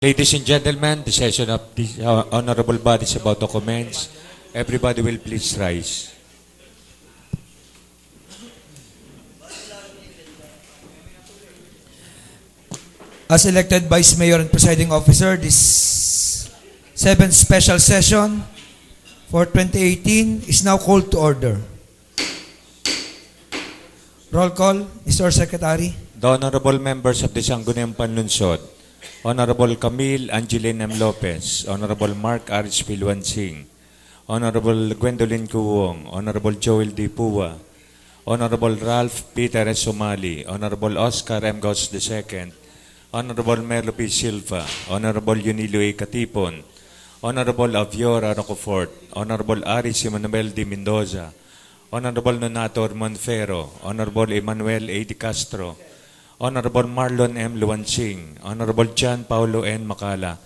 Ladies and gentlemen, the session of the honorable body is about to commence. Everybody will please rise. As elected Vice Mayor and Presiding Officer, this 7th special session for 2018 is now called to order. Roll call, Mr. Secretary. The honorable members of the Sangguniang Panlunsod, Honorable Camille Angeline M. Lopez, Honorable Mark Aris Pilwansing, Honorable Gwendolyn Kuwong, Honorable Joel D. Pua, Honorable Ralph Peter S. Somali, Honorable Oscar M. Gos II, Honorable Merlo P. Silva, Honorable Yunilo A. Katipon, Honorable Aviora Rocofort, Honorable Aris Emanuel D. Mendoza, Honorable Nonator Monfero, Honorable Emmanuel A. Di Castro, Honorable Marlon M. Luwansing, Honorable John Paulo N. Macala,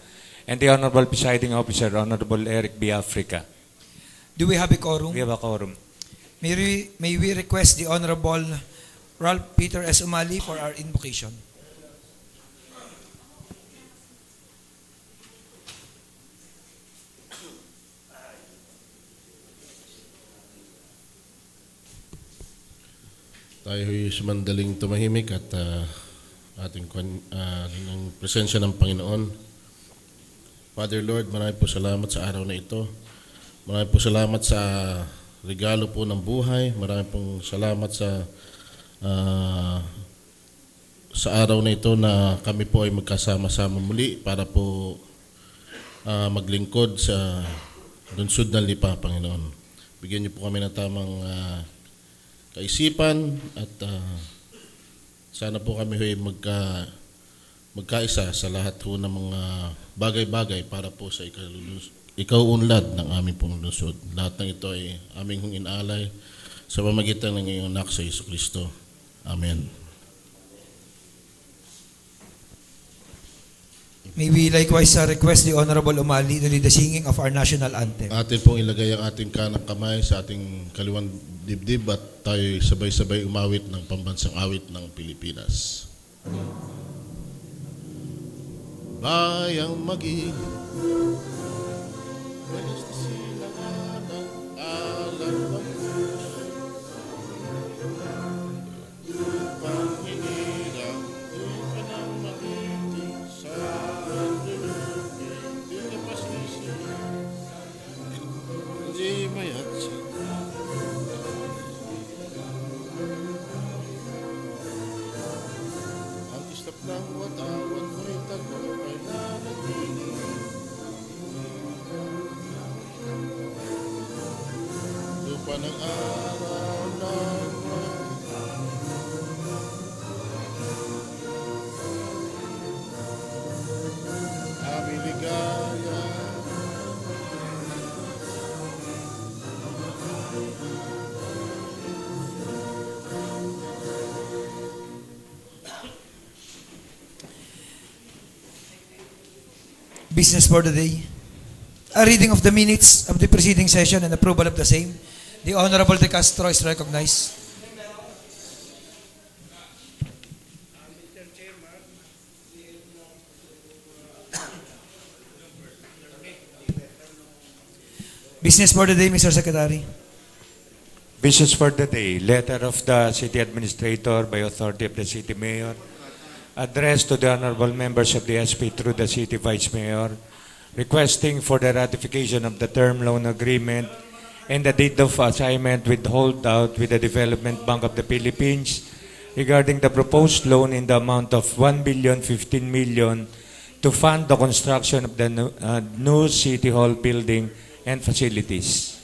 and the Honorable Presiding Officer, Honorable Eric B. Africa. Do we have a quorum? We have a quorum. May we request the Honorable Ralph Peter S. Umali for our invocation. Tayo'y sumandaling tumahimik at ating ng presensya ng Panginoon. Father Lord, marami po salamat sa araw na ito. Marami po salamat sa regalo po ng buhay. Marami pong salamat sa araw na ito na kami po ay magkasama-sama muli para po maglingkod sa lungsod ng Lipa, Panginoon. Bigyan niyo po kami ng tamang kaisipan at sana po kami magkaisa sa lahat po ng mga bagay-bagay para po sa ikaunlad ng aming pong lungsod. Lahat ng ito ay aming inaalay sa pamamagitan ng iyong anak sa Jesucristo. Amen. May we likewise request the Honorable Umali to lead the singing of our national anthem. Atin pong ilagay ang ating kanang kamay sa ating kaliwang dibdib at tayo sabay-sabay umawit ng pambansang awit ng Pilipinas. Bayang mag-ibig, walis na silangan ng alam ng puso, upang hinilang doon ka ng makitig sa lulubin, di ka pasisi, hindi mayat siya. Ang islap ng watawan mo'y tagumpay na nagdinig. Lupa ng araw ng aming ligaya. Business for the day. A reading of the minutes of the preceding session and approval of the same. The Honorable De Castro is recognized. Business for the day, Mr. Secretary. Business for the day. Letter of the City Administrator by authority of the City Mayor, addressed to the honorable members of the SP through the City Vice Mayor, requesting for the ratification of the term loan agreement and the deed of assignment with holdout with the Development Bank of the Philippines regarding the proposed loan in the amount of 1,015 million to fund the construction of the new City Hall building and facilities.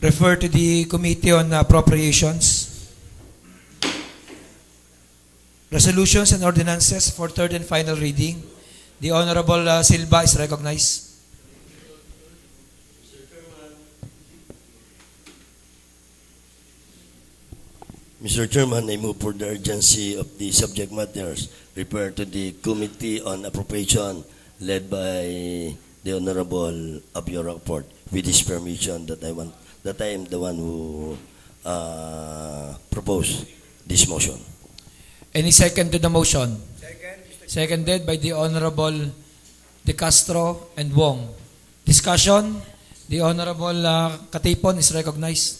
Refer to the Committee on Appropriations. Resolutions and ordinances for third and final reading. The Honorable Silva is recognized. Mr. Chairman, I move for the urgency of the subject matters referred to the Committee on Appropriation led by the Honorable Abiora Port with his permission that I am the one who proposed this motion. Any second to the motion? Second, Mr. Seconded by the Honorable De Castro and Wong. Discussion. The Honorable Katipon is recognized.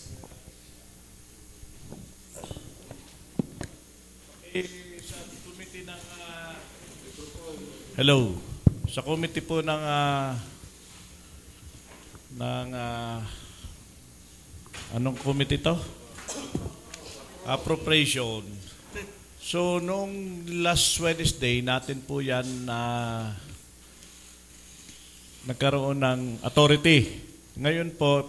Hello. Sa committee po ng anong committee to? Appropriation. So, nung last Wednesday, natin po yan nagkaroon ng authority. Ngayon po,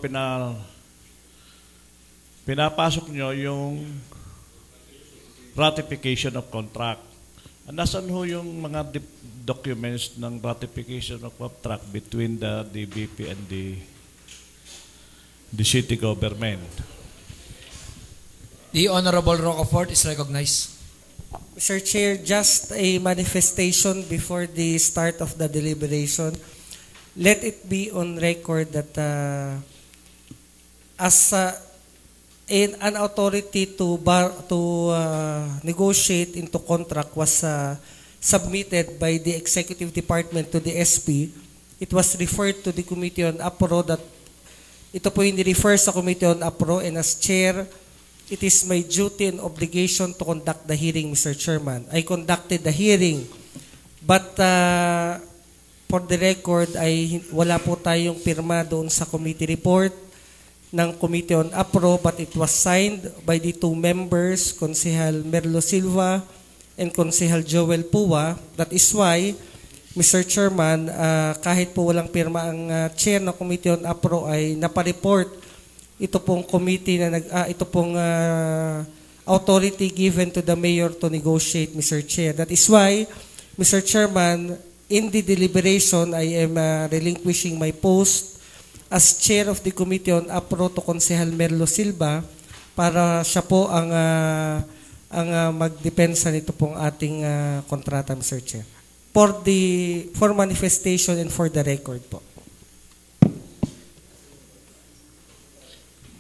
pinapasok nyo yung ratification of contract. Nasaan ho yung mga documents ng ratification of contract between the DBP and the city government? The Honorable Rocafort is recognized. Mr. Chair, just a manifestation before the start of the deliberation. Let it be on record that as an authority to negotiate into contract was submitted by the executive department to the SP, it was referred to the Committee on APRO that ito po yung refer sa Committee on APRO, and as chair, it is my duty and obligation to conduct the hearing, Mr. Chairman. I conducted the hearing, but for the record, wala po tayong pirma doon sa committee report ng Committee on APRO, but it was signed by the two members, Konsehal Merlo Silva and Konsehal Joel Pua. That is why, Mr. Chairman, kahit po walang pirma ang chair ng Committee on APRO ay napareport ito pong committee ito pong authority given to the mayor to negotiate, Mr. Chair. That is why, Mr. Chairman, in the deliberation, I am relinquishing my post as chair of the Committee on APRO to Konsehal Merlo Silva para siya po ang magdepensa nito pong ating kontrata, Mr. Chair. For manifestation and for the record po.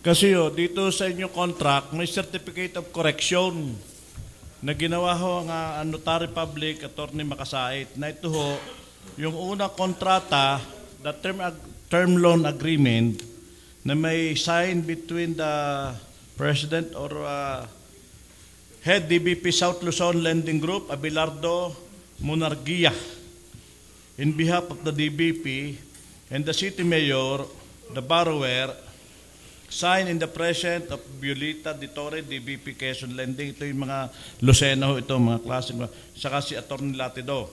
Kasi dito sa inyong contract, may certificate of correction na ginawa ho ang Notary Public Attorney Makasait na ito ho, yung unang kontrata, the term loan agreement na may sign between the President or Head DBP South Luzon Lending Group, Abelardo Monarguia, in behalf of the DBP and the City Mayor, the borrower, signed in the presence of Violeta Ditore, DBP Quezon Lending. Ito yung mga Lucena ho, ito mga klase, saka si Atty. Latido.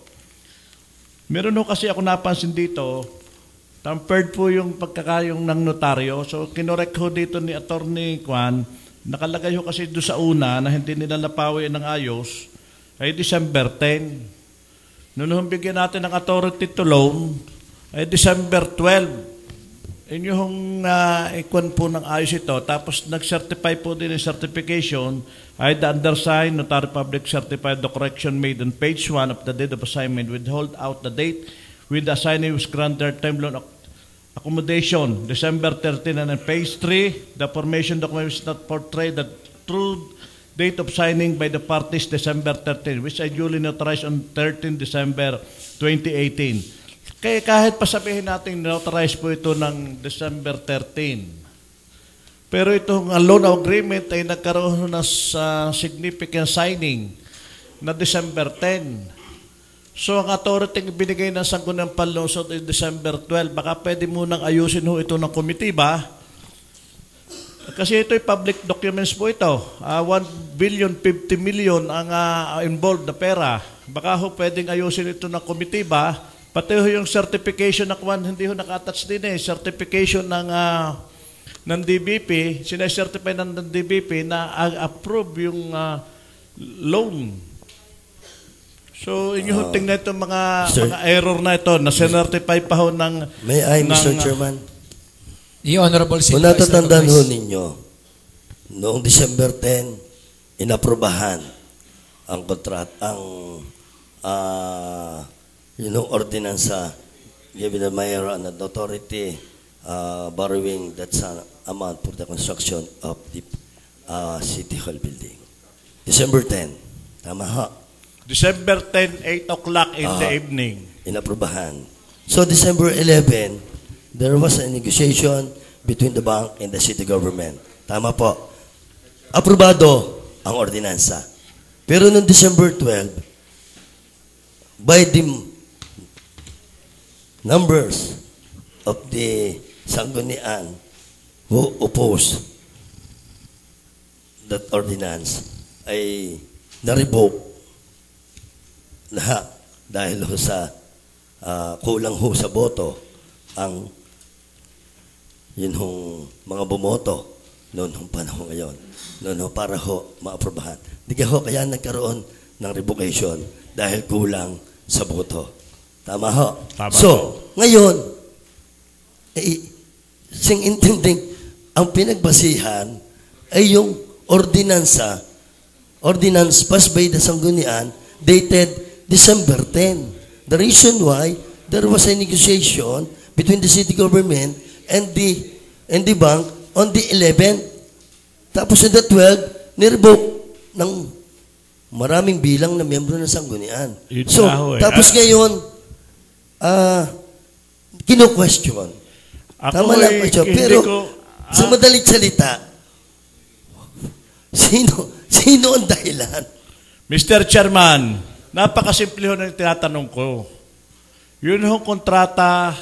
Meron ho kasi ako napansin dito, tampered po yung pagkakayong ng notaryo. So kinorek ho dito ni Atty. Kwan, nakalagay ho kasi doon sa una na hindi nila napawi ng ayos, ay December 10. Noon bigyan natin ng authority to loan, ay December 12. Inyong ikwan po ng ayos ito, tapos nag-certify po din yung certification, ay the undersigned Notary Public certified the correction made on page 1 of the date of assignment, withhold out the date with the assignee was granted term loan accommodation, December 13, and on page 3, the formation document is not portrayed the true date of signing by the parties December 13, which I duly notarized on 13 December 2018. Kaya kahit pasabihin natin notarize po ito ng December 13. Pero itong loan agreement ay nagkaroon na sa significant signing na December 10. So ang authority binigay ng Sangguniang Panlungsod ay December 12. Baka pwede munang ayusin ho ito ng committee ba? Kasi ito ay public documents po ito. 1 billion 50 million ang involved na pera. Baka ho pwedeng ayusin ito ng committee ba? Pati ho yung certification na kwan, hindi ho naka-attach din certification ng DBP, sinacertify ng DBP na approve yung loan. So, inyo tingnan itong mga error na ito, na sinertify pa ho ng... May I, Mr. Chairman? The Honorable Silva. Kung natatandaan ho ninyo, noong December 10, inaprobahan ang ordinansa given the mayor and the authority borrowing that's an amount for the construction of the City Hall building. December 10. Tama ha? December 10, 8 o'clock in the evening. Inaprubahan. So December 11, there was a negotiation between the bank and the city government. Tama po. Aprobado ang ordinansa. Pero noong December 12, by the numbers of the Sanggunian who opposed that ordinance ay na-revoke lahat dahil ho sa kulang ho sa boto ang yun hong mga bumoto noon hong panahon ngayon. Noon ho para ho maaprobahan. Di kaya nagkaroon ng revocation dahil kulang sa boto. Tama ho? Tama so, ho. ngayon, sing-intending, ang pinagbasihan ay yung ordinance passed by the Sanggunian dated December 10. The reason why there was a negotiation between the city government and the bank on the 11th. Tapos on the 12th, nirevoke ng maraming bilang na miyembro ng Sanggunian. So, tapos ngayon, kino-question. Tama lang po, pero sa madalit salita, sino ang dahilan? Mr. Chairman, napakasimple ho na tinatanong ko. Yun ho kontrata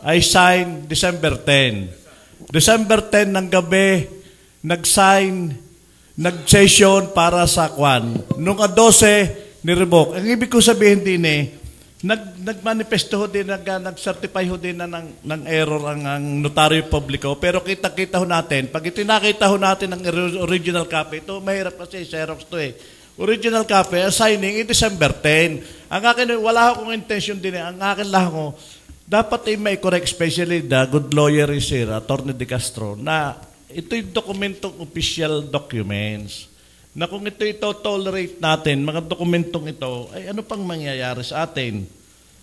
ay sign December 10. December 10 ng gabi, nag-session para sa kwan. Nung 12, nirevoke. Ang ibig ko sabihin din nagmanifesto ho din, nag-certify ho din na ng error ang notaryo publiko. Pero kita-kita ho natin, pag itinakita ho natin ang original copy, ito mahirap kasi, Xerox to Original copy, signing in December 10. Ang akin, wala akong intention din ang akin lang ko, dapat may correct, especially the good lawyer is here, Attorney De Castro, na ito yung dokumentong official documents. Na kung ito tolerate natin, mga dokumentong ito, ay ano pang mangyayari sa atin?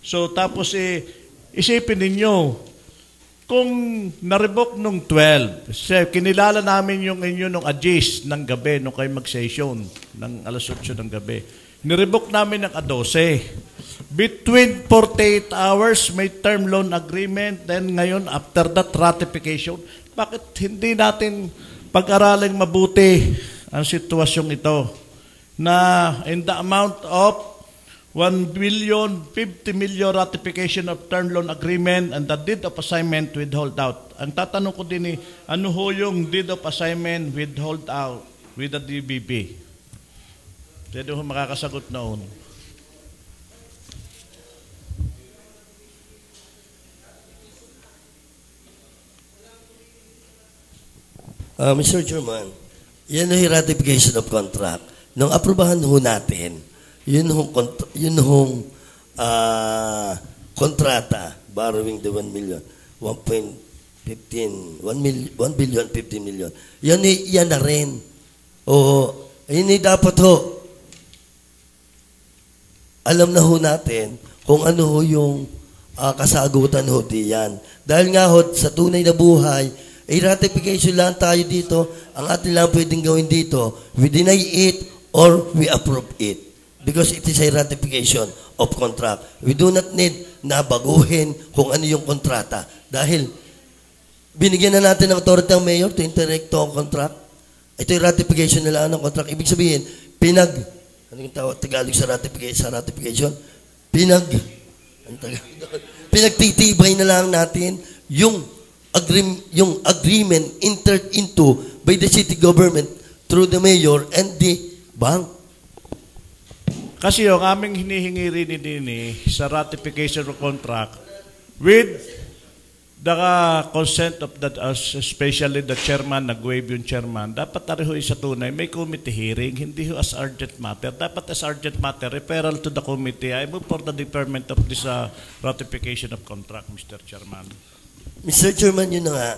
So tapos isipin ninyo, kung na-revoke nung 12, kinilala namin yung inyo nung AGIS ng gabi, nung kayo mag-session, ng alas 8 ng gabi. Nirevoke namin ng 12. Between 48 hours, may term loan agreement, then ngayon, after that, ratification. Bakit hindi natin pag-araling mabuti ang sitwasyong ito na in the amount of 1 billion, 50 million ratification of term loan agreement and the deed of assignment withhold out. Ang tatanong ko din ano ho yung deed of assignment withhold out with the DBP? Pwede ho makakasagot noon. Mr. Chairman, yan yung ratification of contract. Nung aprobahan ho natin, yun hong kontrata, borrowing the 1 billion, 1 billion, 15 million. Yan na rin. Oo, yun dapat ho. Alam na ho natin kung ano ho yung kasagutan ho diyan. Dahil nga ho, sa tunay na buhay, ratification lang tayo dito. Ang atin lang pwedeng gawin dito, we deny it or we approve it. Because it is a ratification of contract. We do not need na baguhin kung ano yung kontrata. Dahil binigyan na natin ng authority ang mayor to interact to ang contract. Ito yung ratification nila ng contract. Ibig sabihin, ano yung tawag Tagalog sa ratification? Pinagtitibay na lang natin yung agreement entered into by the city government through the mayor and the bank. Kasi yung aming hinihingi rin sa ratification of contract with the consent of that, especially the chairman, nag-waive yung chairman, dapat tariho sa tunay, may committee hearing, hindi ho as urgent matter. Dapat as urgent matter, referral to the committee. I move for the deferment of this ratification of contract, Mr. Chairman. Mr. Chairman, yun na nga,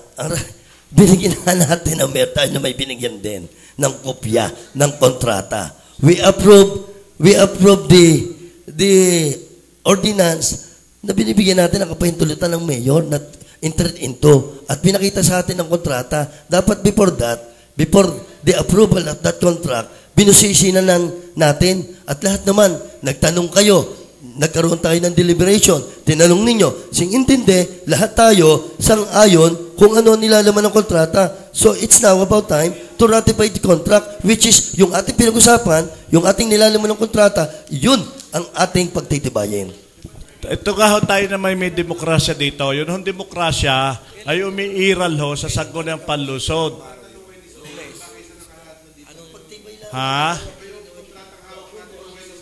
binigyan na natin ang mayor tayo na may binigyan din ng kopya ng kontrata. We approve the ordinance na binibigyan natin ang kapahintulutan ng mayor na entered into at pinakita sa atin ng kontrata. Dapat before the approval of that contract, binusisinan natin. At lahat naman, nagtanong kayo, nagkaroon tayo ng deliberation, tinanong ninyo, sing intindi, lahat tayo sang-ayon kung ano ang nilalaman ng kontrata. So it's now about time to ratify the contract, which is yung ating pinag-usapan, yung ating nilalaman ng kontrata, yun ang ating pagtitibayin. Ito nga ho tayo na may demokrasya dito. Yun hong demokrasya ay umiiral ho sa Sangguniang Panlusod. Ha?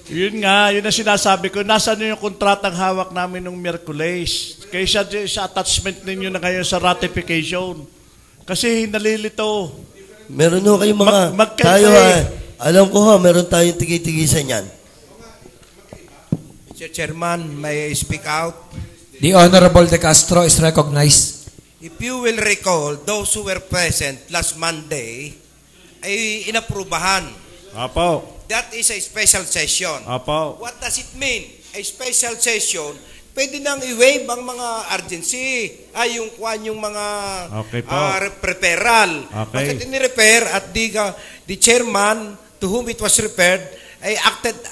Yun nga, yun ang sinasabi ko. Nasaan yung kontratang hawak namin nung Miyerkules? Kaya sa attachment ninyo na ngayon sa ratification. Kasi nalilito. Meron ho kayong mga, tayo alam ko ho, meron tayong tigi-tigisan yan. Mr. Chairman, may I speak out? The Honorable De Castro is recognized. If you will recall, those who were present last Monday ay inaprubahan. Apo. That is a special session. Apo. What does it mean? A special session, pwede nang i-waive ang mga urgency. Ay, yung mga okay po. referral. Okay. Bakit ini-refer at the chairman to whom it was referred ay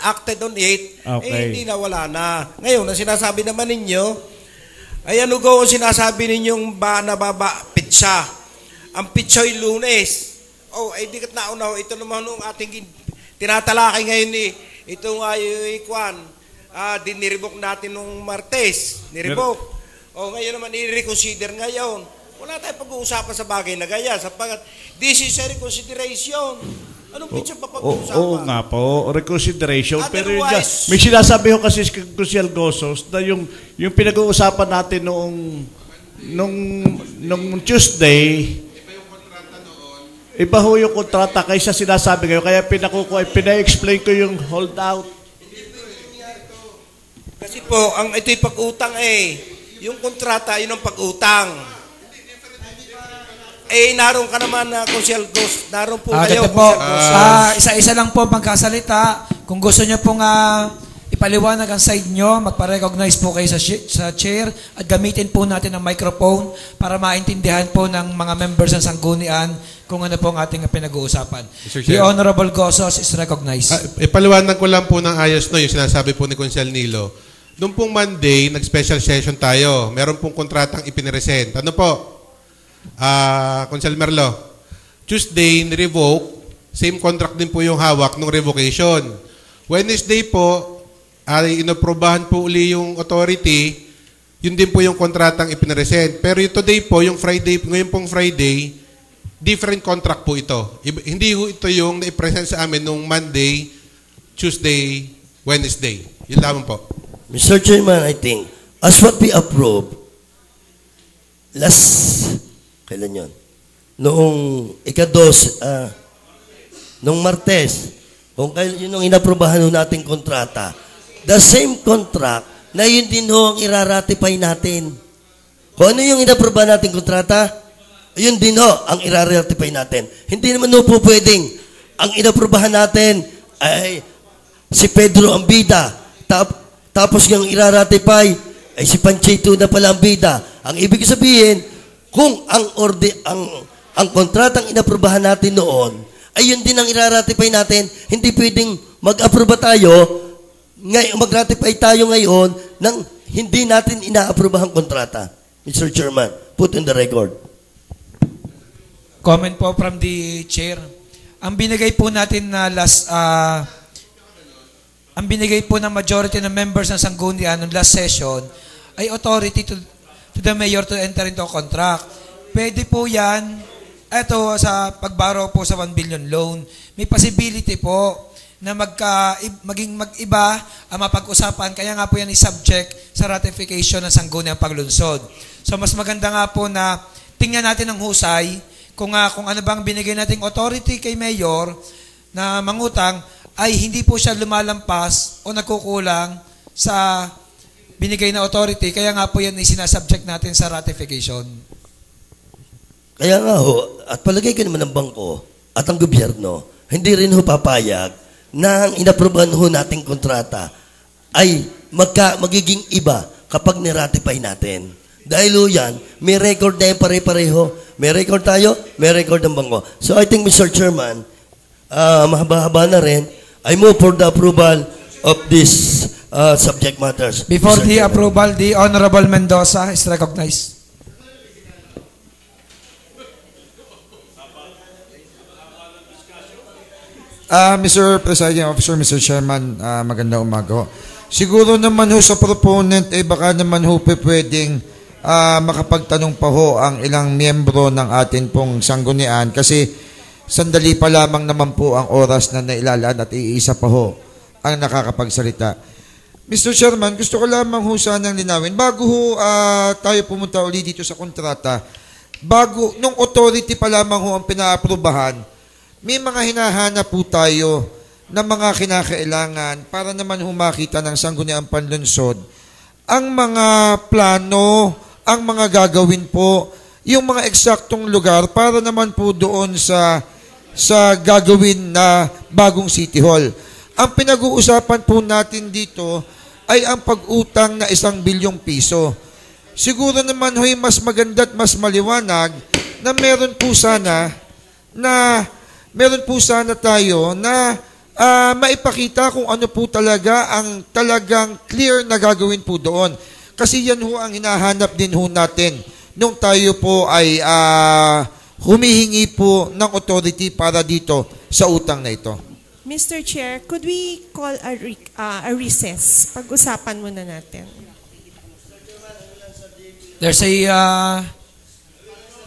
acted on it, okay. hindi na, wala na. Ngayon, ang sinasabi naman ninyo, ay ano go ang sinasabi ninyong pizza. Ang pizza'y Lunes. Oh, ay di kat nauna. Ito naman nung ating tinatalakay ngayon ito nga yung diniribok natin nung Martes. Niribok. O ngayon naman i-reconsider ngayon. Wala tayong pag-uusapan sa bagay na gaya sapagkat this is a reconsideration. Anong pizza pa pag-uusapan? Oo nga po, reconsideration. Pero yun, Otherwise, may sinasabi ko kasi si Crucial Gosos na yung pinag-uusapan natin nung Tuesday, iba ho yung kontrata kaysa sinasabi ngayon. Kaya pina-explain ko yung holdout. kasi po, ito'y pag-utang yung kontrata, yun ang pag-utang. Naroon ka naman na Crucial Ghost. Naroon po kayo. Ganito po, isa-isa lang po pagkasalita. Kung gusto nyo pong ipaliwanag ang side nyo, magpa-recognize po kayo sa chair at gamitin po natin ang microphone para maintindihan po ng mga members ng Sanggunian kung ano po ang ating pinag-uusapan. The Honorable Gosos is recognized. Ipaliwanag ko lang po ng ayos no, yung sinasabi po ni Consiel Nilo. Noong pong Monday, nag-special session tayo. Meron pong kontratang ipiniresent. Ano po? Consiel Merlo, Tuesday, ni-revoke, same contract din po yung hawak ng revocation. Wednesday po, ay inaprobahan po uli yung authority, yun din po yung kontratang ipiniresent. Pero yung today po, yung Friday, ngayon pong Friday, different contract po ito. Hindi po ito yung na-present sa amin nung Monday, Tuesday, Wednesday. Yun lamang po. Mr. Chairman, I think, as what we approved, kailan yun? Noong noong Martes, kung kailan yun ang inaprubahan nating kontrata, the same contract na yun din ho ang iraratify natin. Kung ano yung inaprubahan nating kontrata, yun din ho ang iraratify natin. Hindi naman ho po pwedeng ang inaprubahan natin ay si Pedro ang bida, tapos yung iraratify ay si Panchito na pala ang bida. Ang ibig sabihin, kung ang kontratang inaprubahan natin noon, ay yun din ang iraratify natin, hindi pwedeng mag-aproba tayo, mag-ratify tayo ngayon ng hindi natin ina-aprobahang kontrata. Mr. Chairman, put in the record. Comment po from the chair. Ang binigay po natin na ang binigay po ng majority ng members ng Sanggunian ng last session ay authority to the mayor to enter into a contract. Pwede po yan, ito sa pagbaro po sa 1 billion loan, may possibility po na maging mag-iba ang mapag-usapan, kaya nga po yan is-subject sa ratification ng Sangguniang Paglunsod. So mas maganda nga po na tingnan natin ang husay kung ano bang binigay nating authority kay mayor na mangutang ay hindi po siya lumalampas o nagkukulang sa binigay na authority, kaya nga po yan ay sinasubject natin sa ratification. Kaya nga ho, at palagay ko naman ng bangko at ang gobyerno, hindi rin ho papayag na ang inaprobahan ho nating kontrata ay magiging iba kapag niratify natin. Dahil ho yan, may record na yung pare-pareho. May record tayo, may record ng bangko. So I think, Mr. Chairman, mahaba-haba na rin. I move for the approval of this subject matters. Before Mr. the Chairman. approval, the Honorable Mendoza is recognized. Mr. Presiding Officer, Mr. Chairman, magandang umaga ho. Siguro naman ho sa proponent, baka naman ho pwedeng makapagtanong pa ho ang ilang miyembro ng atin pong sanggunian kasi sandali pa lamang naman po ang oras na nailalaan at iisa pa ho ang nakakapagsalita. Mr. Chairman, gusto ko lamang ho sanang linawin, bago ho tayo pumunta uli dito sa kontrata, bago, nung authority pa lamang ho ang pinaaprubahan, may mga hinahanap po tayo na mga kinakailangan para naman humakita ng sangguniang panlunsod ang mga plano, ang mga gagawin po, yung mga eksaktong lugar para naman po doon sa gagawin na bagong City Hall. Ang pinag-uusapan po natin dito ay ang pag-utang na 1 bilyong piso. Siguro naman ho'y mas maganda at mas maliwanag na meron po sana tayo na maipakita kung ano po talaga ang talagang clear na gagawin po doon. Kasi yan ho ang hinahanap din ho natin nung tayo po ay humihingi po ng authority para dito sa utang na ito. Mr. Chair, could we call a recess? Pag-usapan muna natin. There's a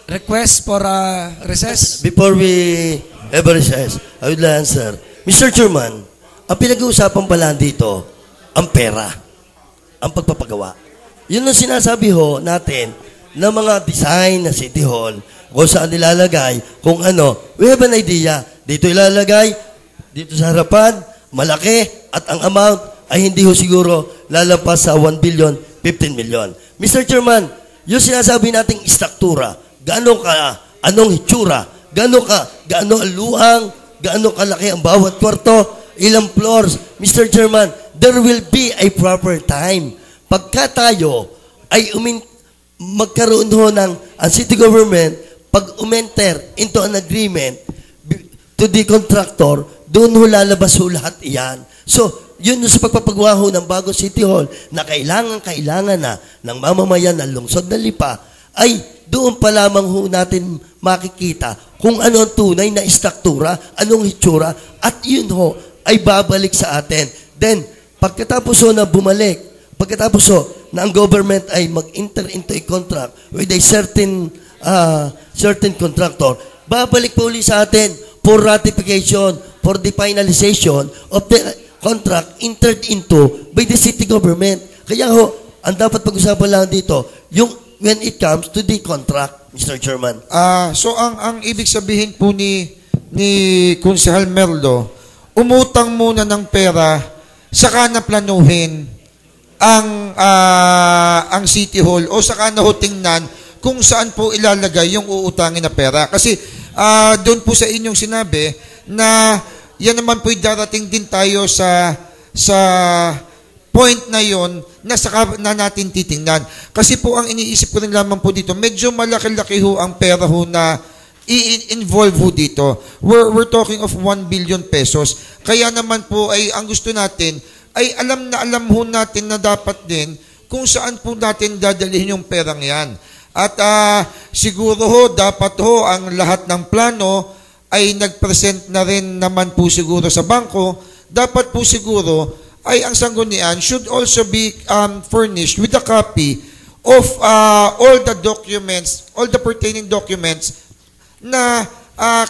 request for a recess. Before we have a recess, I would like to answer. Mr. Chairman, ang pinag-uusapan pala dito, ang pera, ang pagpapagawa. Yun ang sinasabi ho natin ng mga design na City Hall, kung saan nilalagay, kung ano. We have an idea. Dito ilalagay, dito sa harapan, malaki, at ang amount ay hindi ho siguro lalampas sa 1 billion, 15 million. Mr. Chairman, yung sinasabi nating struktura, anong hitsura, gaano ang luhang, gaano kalaki ang bawat kwarto, ilang floors. Mr. Chairman, there will be a proper time. Pagka tayo ay magkaroon ho ng ang city government, pag umenter into an agreement to the contractor, doon ho lalabas ho lahat iyan. So, yun sa pagpapagawa ho ng bago City Hall na kailangan na ng mamamayan ng lungsod ng Lipa, ay doon pa lamang ho natin makikita kung ano ang tunay na struktura, anong hitsura, at yun ho ay babalik sa atin. Then, pagkatapos ho na bumalik, pagkatapos ho na ang government ay mag-enter into a contract with a certain contractor, babalik po ulit sa atin for ratification, for the finalization of the contract entered into by the city government. Kaya ho, ang dapat pag-usapan lang dito, yung when it comes to the contract, Mr. Chairman. So ang ibig sabihin po ni Konsehal Merlo, umutang muna ng pera saka na planuhin ang City Hall o saka na ho tingnan kung saan po ilalagay yung uutangin na pera. Kasi doon po sa inyong sinabi na yan naman po darating din tayo sa point na yon na saka na natin titingnan. Kasi po ang iniisip ko rin lamang po dito, medyo malaki-laki ho ang pera ho na i-involve ho dito. We're talking of 1 billion pesos. Kaya naman po ay ang gusto natin ay alam ho natin na dapat din kung saan po natin dadalhin yung perang yan. At siguro ho, dapat ho ang lahat ng plano ay nag-present na rin naman po siguro sa bangko. Dapat po siguro ay ang sanggunian should also be furnished with a copy of all the documents, all the pertaining documents na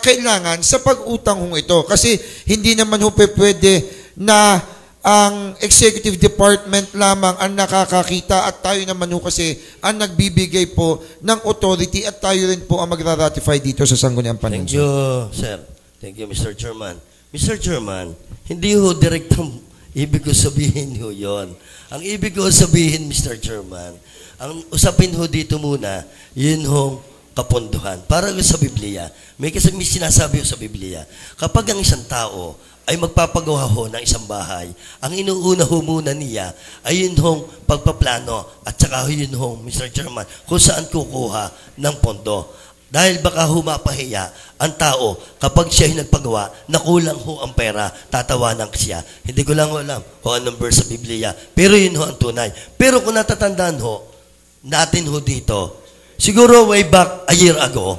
kailangan sa pag-utang hong ito. Kasi hindi naman ho pwede na ang executive department lamang ang nakakakita at tayo naman ho kasi ang nagbibigay po ng authority at tayo rin po ang magra-ratify dito sa Sangguniang Panlunsod. Thank you, sir. Thank you, Mr. Chairman. Mr. Chairman, hindi ho direktang ibig ko sabihin ho yun. Ang ibig ko sabihin, Mr. Chairman, ang usapin ho dito muna, yun ho kapondohan. Para sa Biblia, may sinasabi ho sa Biblia, kapag ang isang tao ay magpapagawa ho ng isang bahay, ang inuuna ho muna niya ay yun hong pagpaplano at saka yun hong, Mr. Chairman, kung saan kukuha ng pondo. Dahil baka humapahiya ang tao kapag siya'y nagpagawa na kulang ho ang pera, tatawanan siya. Hindi ko lang alam kung anong verse sa Biblia. Pero yun ho ang tunay. Pero kung natatandaan ho, natin ho dito, siguro way back a year ago,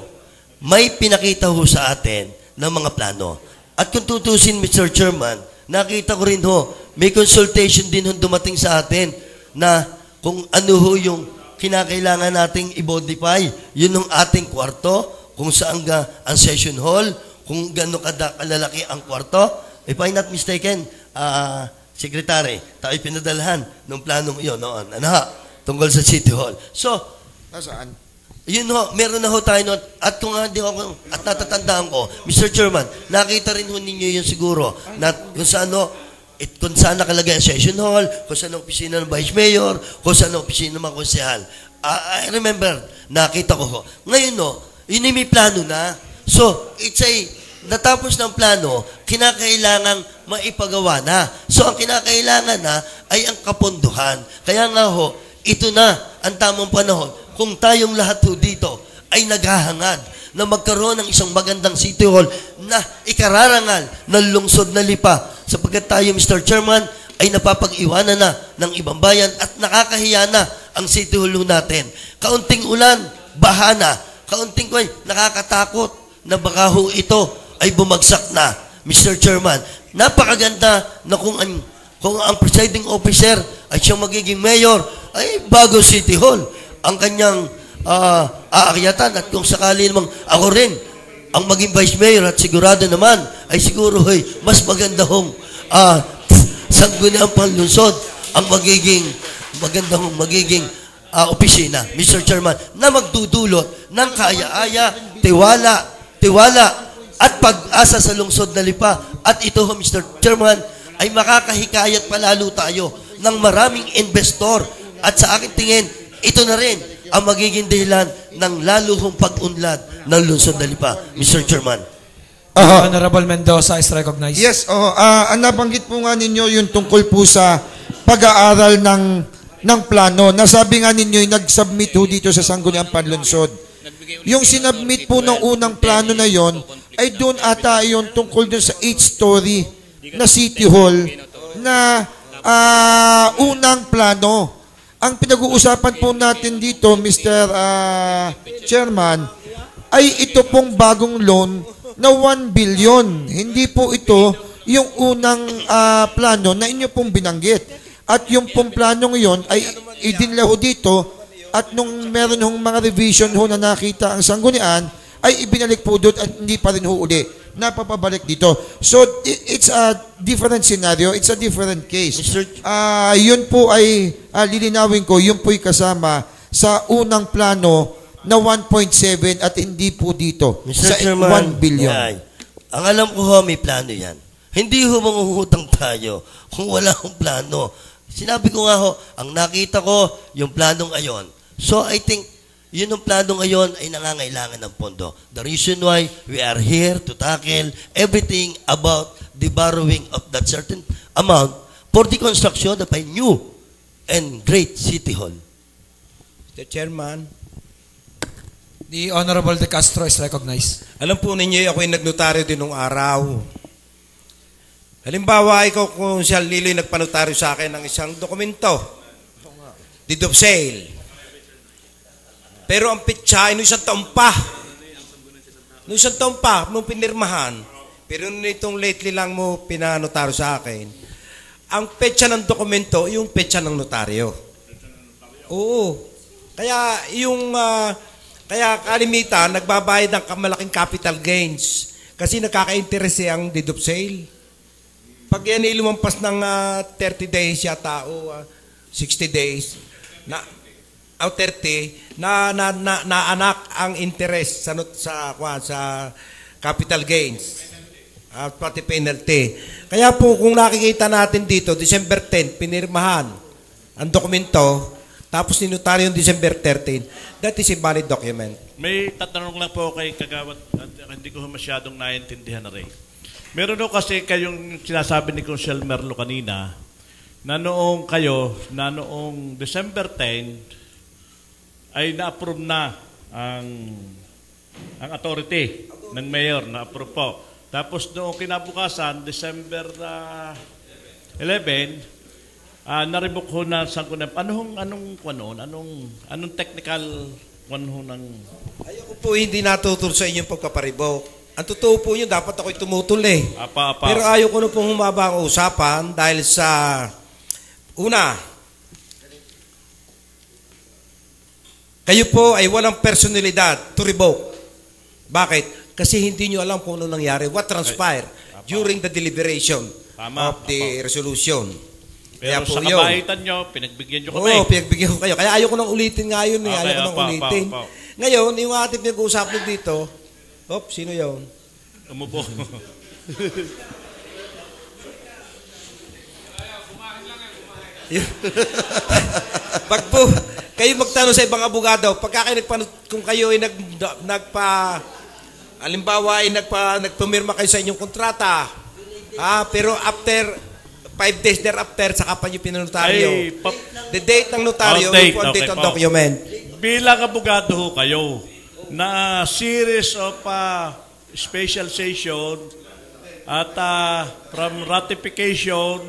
may pinakita ho sa atin ng mga plano. At kung tutusin, Mr. Chairman, nakita ko rin ho, may consultation din ho dumating sa atin na kung ano ho yung kinakailangan nating i-modify. Yun ang ating kwarto, kung saan ang session hall, kung gano'ng kalalaki ang kwarto. If I'm not mistaken, Secretary, tayo pinadalhan ng planong iyon noon. Ano ha? Tungkol sa City Hall. So, Nasaan? yun ho, meron na ho tayo noon. At kung hindi ako, at natatandaan ko, Mr. Chairman, nakita rin ho ninyo yun siguro, na kung saan ho, kung saan nakalagay ang session hall, kung saan ang opisina ng Vice Mayor, kung saan ang opisina ng mga konsehal. I remember, nakita ko ho. Ngayon ho, yun ay may plano na. So, natapos ng plano, kinakailangang maipagawa na. So, ang kinakailangan na ay ang kapondohan. Kaya nga ho, ito na ang tamang panahon. Kung tayong lahat ho dito ay naghahangad na magkaroon ng isang magandang City Hall na ikararangal ng lungsod na Lipa. Sapagkat tayo, Mr. Chairman, ay napapag-iwanan na ng ibang bayan at nakakahiya na ang City Hall natin. Kaunting ulan, baha na. Kaunting nakakatakot na baka ho ito ay bumagsak na. Mr. Chairman, napakaganda na kung ang presiding officer ay siyang magiging mayor, ay bago City Hall ang kanyang aakyatan. At kung sakali namang ako rin ang maging vice mayor at sigurado naman ay siguro mas maganda hong sangguniang panlungsod ang magiging opisina, Mr. Chairman, na magdudulot ng kaaya-aya, tiwala at pag-asa sa lungsod na Lipa. At ito, Mr. Chairman, ay makakahikayat palalo tayo ng maraming investor. At sa aking tingin, ito na rin ang magiging dahilan ng lalo hong pag-unlad ng lungsod na Lipa, Mr. Chairman. Honorable Mendoza is recognized. Yes, ang nabanggit po nga ninyo yung tungkol po sa pag-aaral ng plano. Nasabi nga ninyo yung nag-submit ho dito sa Sangguniang Panlunsod. Yung sinubmit po ng unang plano na yon ay doon ata yung tungkol doon sa 8-story na City Hall na unang plano. Ang pinag-uusapan po natin dito, Mr. Chairman, ay ito pong bagong loan na 1 billion. Hindi po ito yung unang plano na inyo pong binanggit. At yung pong planong yon ay idinla ho dito at nung meron hong mga revision ho na nakita ang sanggunian, ay ibinalik po doon at hindi pa rin ho uli. Napapabalik dito. So, it's a different scenario. It's a different case. Yun po ay, lilinawin ko, yun po'y kasama sa unang plano na 1.7 at hindi po dito Mr. sa Chairman, 1 billion. Ang alam ko ho, may plano yan. Hindi ho mangungutang tayo kung wala akong plano. Sinabi ko nga ho, ang nakita ko, yung planong ayon. So, I think, yun ang plano ngayon ay nangangailangan ng pondo. The reason why we are here to tackle everything about the borrowing of that certain amount for the construction of a new and great City Hall. Mr. Chairman, The Honorable De Castro is recognized. alam po ninyo, ako ay nagnotaryo din nung araw. Halimbawa, ikaw kung siya Liloy nagpanotaryo sa akin ng isang dokumento. Deed of sale. Pero ang pitsa ay nung isang taon pa. Nung isang taon pa, nung pinirmahan. Pero nitong lately lang mo pinanotaryo sa akin. Ang petsa ng dokumento, yung petsa ng notaryo. Oo. Kaya yung, kaya kalimitan, nagbabayad ng malaking capital gains. Kasi nakaka-interest ang deed of sale. Pag yan ay lumampas ng 30 days yata o 60 days, 30 na anak ang interest sa capital gains at pati penalty. Kaya po kung nakikita natin dito December 10 pinirmahan ang dokumento tapos ninutaryo yung December 13, that is a valid document. May tatanong lang po kay Kagawad at hindi ko masyadong naiintindihan na rin. Meron o kasi kayong sinasabi ni Consul Merlo kanina na noong December 10 ay na-approve na ang ang authority ng mayor na approve po. Tapos noong kinabukasan, December 11, na-revoke ho na sangguniang. Anong technical ng... Ayoko po hindi natutol sa inyong pagkaparibok. Ang totoo po yun, dapat ako'y tumutol eh. Pero ayaw ko na pong humaba ang usapan dahil sa... Una, kayo po ay walang personalidad to revoke. Bakit? Kasi hindi nyo alam kung ano nangyari, what transpired during the deliberation of the resolution. Pero Kaya po sa kabahitan nyo, pinagbigyan nyo kami. Oo, pinagbigyan ko kayo. Kaya ayaw ko nang ulitin nga yun. Ayaw ko nang ulitin. Ngayon, yung ating pinag-uusap dito, sino yun? Umupo. Pag po, kayo magtanong sa ibang abogado, kung kayo ay halimbawa ay nagpumirma kayo sa inyong kontrata, pero after 5 days thereafter, saka pa yung pinanotaryo. The date ng notaryo, yung date ng document. Bilang abogado ho kayo, na series of special session at from ratification,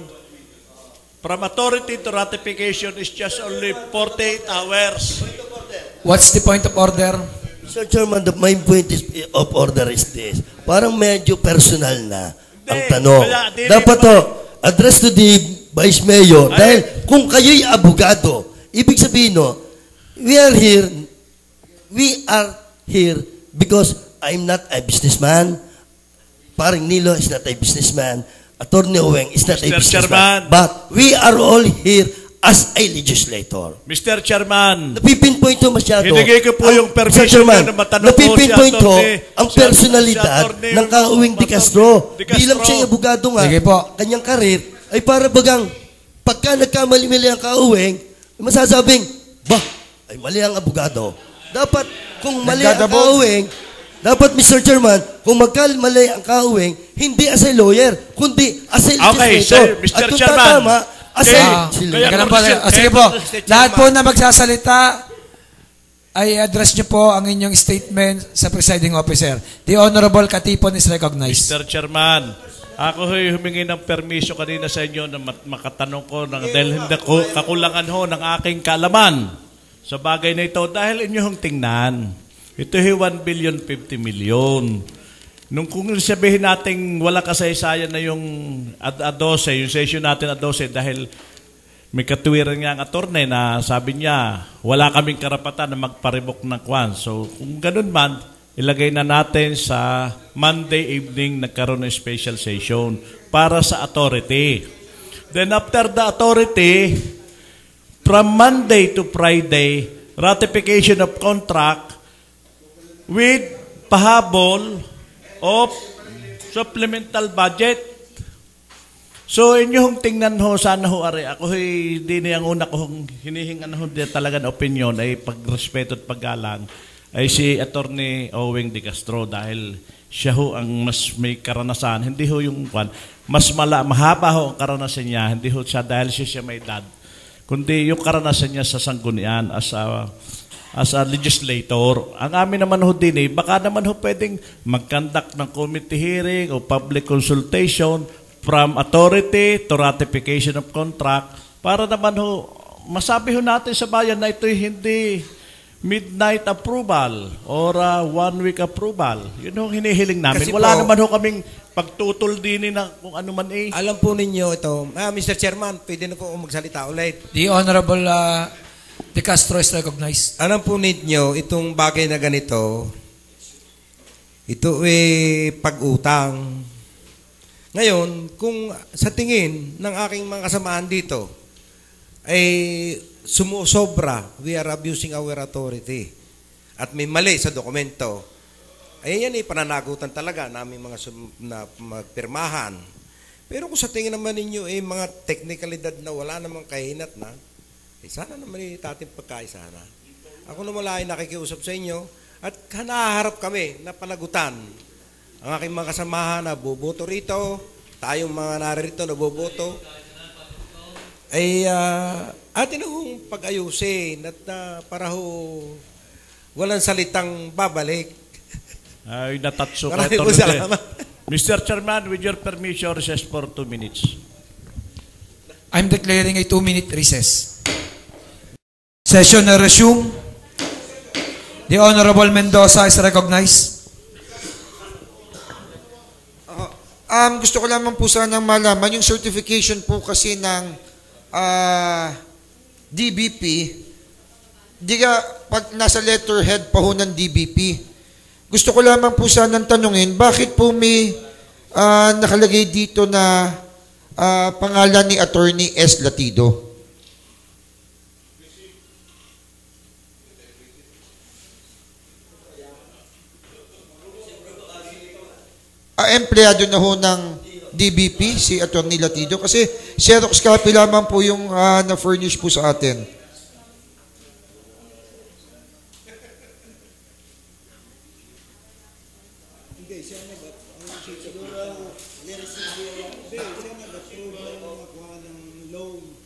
from authority to ratification is just only 48 hours. What's the point of order? Sir Chairman, my point of order is this. Parang medyo personal na ang tanong. Dapat address to the Vice Mayor. Dahil kung kayo'y abogado, ibig sabihin we are here because I'm not a businessman. Parang Nilo is not a businessman. Attorney Oweng is not a businessman. But we are all here as a legislator. Mr. Chairman, napipinpoint to masyado. Hinigay ko po yung permission na matanong po si Atty. Ang personalidad ng Kauweng De Castro. Bilang siyang abogado nga, kanyang karir, ay para bagang pagka nagkamali-mali ang Kauweng, masasabing, ay mali ang abogado. Dapat, kung mali ang Kauweng, dapat, Mr. Chairman, kung magkamali ang Kauweng, hindi as a lawyer, kundi as a legislator. Okay, sir, Mr. Chairman. Sige po, lahat po na magsasalita ay address nyo po ang inyong statement sa presiding officer. The Honorable Katipon is recognized. Mr. Chairman, ako humingi ng permiso kanina sa inyo na makatanong ko dahil hindi kakulangan ho ng aking kaalaman sa bagay na ito dahil inyong tingnan. Ito 1,050 million. Nung kung sabihin natin wala kasaysayan na yung A12, yung session natin A12 dahil may katuwiran nga ang attorney na sabi niya wala kaming karapatan na magparibok ng kwan. So kung ganun man, ilagay na natin sa Monday evening nagkaroon ng special session para sa authority. Then after the authority, from Monday to Friday, ratification of contract with pahabol of supplemental budget. So, inyong tingnan ho, sana ho, ako hindi na yung una kong hinihingan ho talaga na opinion ay pagrespeto at paggalang ay si Attorney Oweng De Castro dahil siya ho ang mas may karanasan. Hindi ho yung mahaba ho ang karanasan niya. Hindi ho siya dahil siya may edad. Kundi yung karanasan niya sa sanggunian as a legislator. Ang amin naman ho din baka naman ho pwedeng mag-conduct ng committee hearing o public consultation from authority to ratification of contract para naman ho masabi ho natin sa bayan na ito'y hindi midnight approval or 1 week approval. Yun ho hinihiling namin. Kasi wala po, naman ho kaming pagtutol din na kung ano man Alam po ninyo ito. Mr. Chairman, pwede na po magsalita ulit. The Honorable De Castro is recognized. Alam po ninyo, itong bagay na ganito, ito pag-utang. Ngayon, kung sa tingin ng aking mga kasamaan dito, ay sumusobra, we are abusing our authority, at may mali sa dokumento, ay yan pananagutan talaga namin mga magpirmahan. Pero kung sa tingin naman ninyo mga teknikalidad na wala namang kahinat na, sana naman tating pagkaisa na. Ako naman lang ay nakikiusap sa inyo at nahaharap kami na panagutan. Ang aking mga kasamahan na boboto rito, tayong mga naririto na boboto, ay atin hong pag-ayusin at para ho walang salitang babalik. Ay, natatso ka. Maraming po Tornete. salamat. Mr. Chairman, with your permission, recess for 2 minutes. I'm declaring a 2-minute recess. Session na resume. The Honorable Mendoza is recognized. Gusto ko lamang po sanang malaman yung certification po kasi ng DBP. Di ka, pag nasa letterhead pa ho ng DBP, gusto ko lamang po sanang tanungin, bakit po may nakalagay dito na pangalan ni Attorney S. Latido? Empleyado na ho ng DBP, si Attorney Latido, kasi Xerox copy lamang po yung na-furnish po sa atin.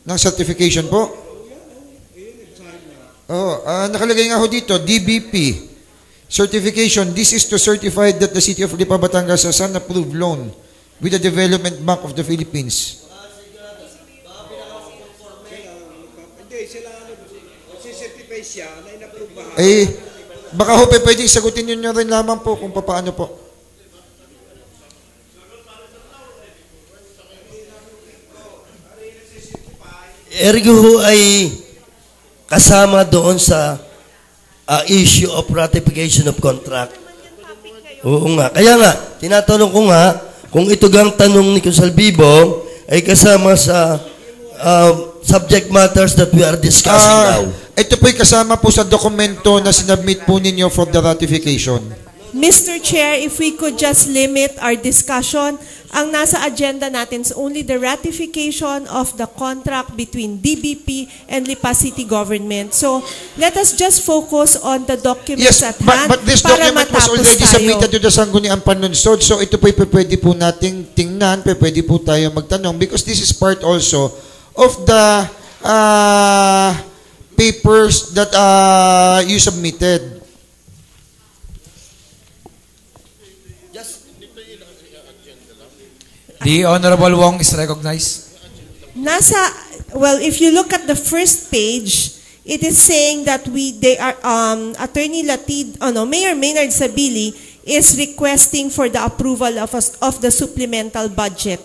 Ng certification po? Nakalagay nga ho dito, DBP. Certification, this is to certify that the City of Lipa, Batangas has an approved loan with the Development Bank of the Philippines. Baka ho pwedeng sagutin nyo rin lamang po kung paano po. Ergo ho ay kasama doon sa issue of ratification of contract. Oo nga. Kaya nga, tinatanong ko nga, kung ito gang tanong ni Kusal Bibong ay kasama sa subject matters that we are discussing now. Ito po'y kasama po sa dokumento na sinabmit po ninyo for the ratification. Mr. Chair, if we could just limit our discussion, ang nasa agenda natin is only the ratification of the contract between DBP and Lipa City Government. So, let us just focus on the documents at hand but this para document was matapos already tayo. submitted to the Sangguniang Panlunsod, so ito po'y pwede po nating tingnan, pwede po tayo magtanong, because this is part also of the papers that you submitted. The Honorable Wong is recognized. Well, if you look at the first page, it is saying that Attorney Mayor Maynard Sabili is requesting for the approval of the supplemental budget.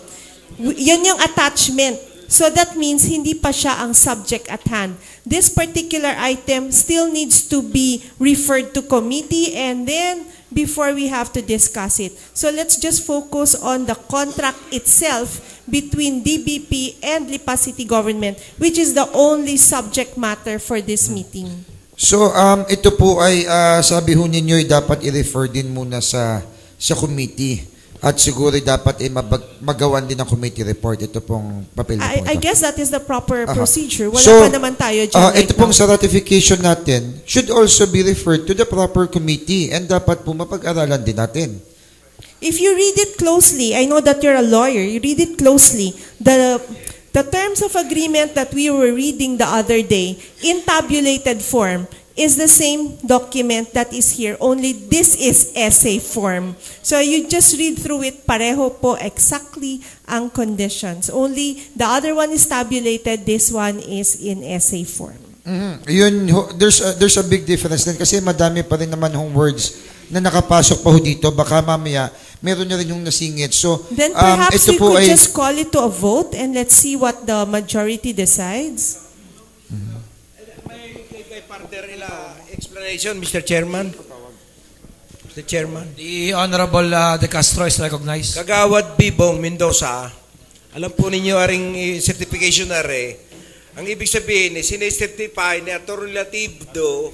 Yun yung attachment. So that means hindi pa siya ang subject at hand. This particular item still needs to be referred to committee and then before we have to discuss it. So let's just focus on the contract itself between DBP and Lipa City Government, which is the only subject matter for this meeting. So ito po ay sabi ho ninyo dapat i-refer din muna sa committee. At siguro dapat magawan din ng committee report. Ito pong papel na po ito. I guess that is the proper procedure. Wala pa naman tayo dyan ito pong sa ratification natin should also be referred to the proper committee and dapat po mapag-aralan din natin. If you read it closely, I know that you're a lawyer, you read it closely, the terms of agreement that we were reading the other day in tabulated form is the same document that is here, only this is essay form. So you just read through it, pareho po exactly ang conditions. Only the other one is tabulated, this one is in essay form. Yun, there's a big difference din kasi madami pa rin naman yung words na nakapasok pa ho dito. Baka mamaya, meron na rin yung nasingit. So, then perhaps ito we po could just call it to a vote and let's see what the majority decides. Explanation, Mr. Chairman. Mr. Chairman. The Honorable De Castro is recognized. Kagawad Bibong Mendoza, alam po ninyo aring certification na ang ibig sabihin, sinecertify ni Atty. Latido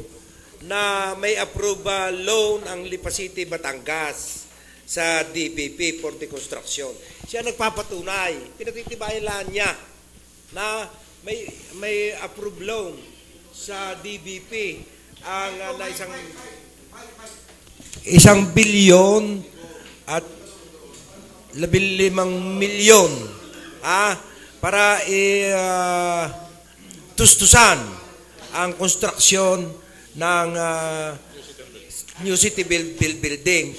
na may approval loan ang Lipa City, Batangas sa DBP for the construction. Siya nagpapatunay, pinatitibayan niya na may approved loan sa DBP ang na isang bilyon at 15 milyon para tustusan ang konstruksyon ng New City Building.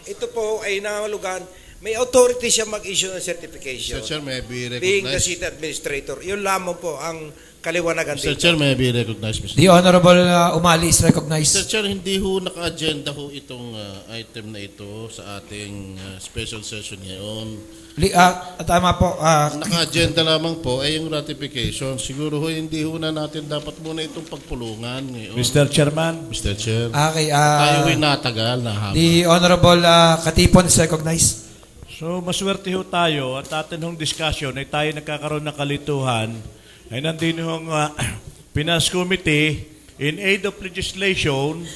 Ito po ay nangangulugan, may authority siya mag-issue ng certification. Mr. Chair, may I be Being the recognized? city administrator. Yun lamang po ang kaliwanagan Mr. dito. Chair, may I be recognized, Mr. The Honorable Umali is recognized. Mr. Chair, hindi ho naka-agenda ho itong item na ito sa ating special session ngayon. Tama po. Naka-agenda lamang po ay yung ratification. Siguro ho hindi ho na natin dapat muna itong pagpulungan ngayon. Mr. Chairman. Mr. Chair. Okay. Tayo ho'y natagal na haba. The Honorable Katipon is recognized. So, maswerte ho tayo at atin hong discussion ay tayo nagkakaroon ng kalituhan ay nandun hong Finance Committee in aid of legislation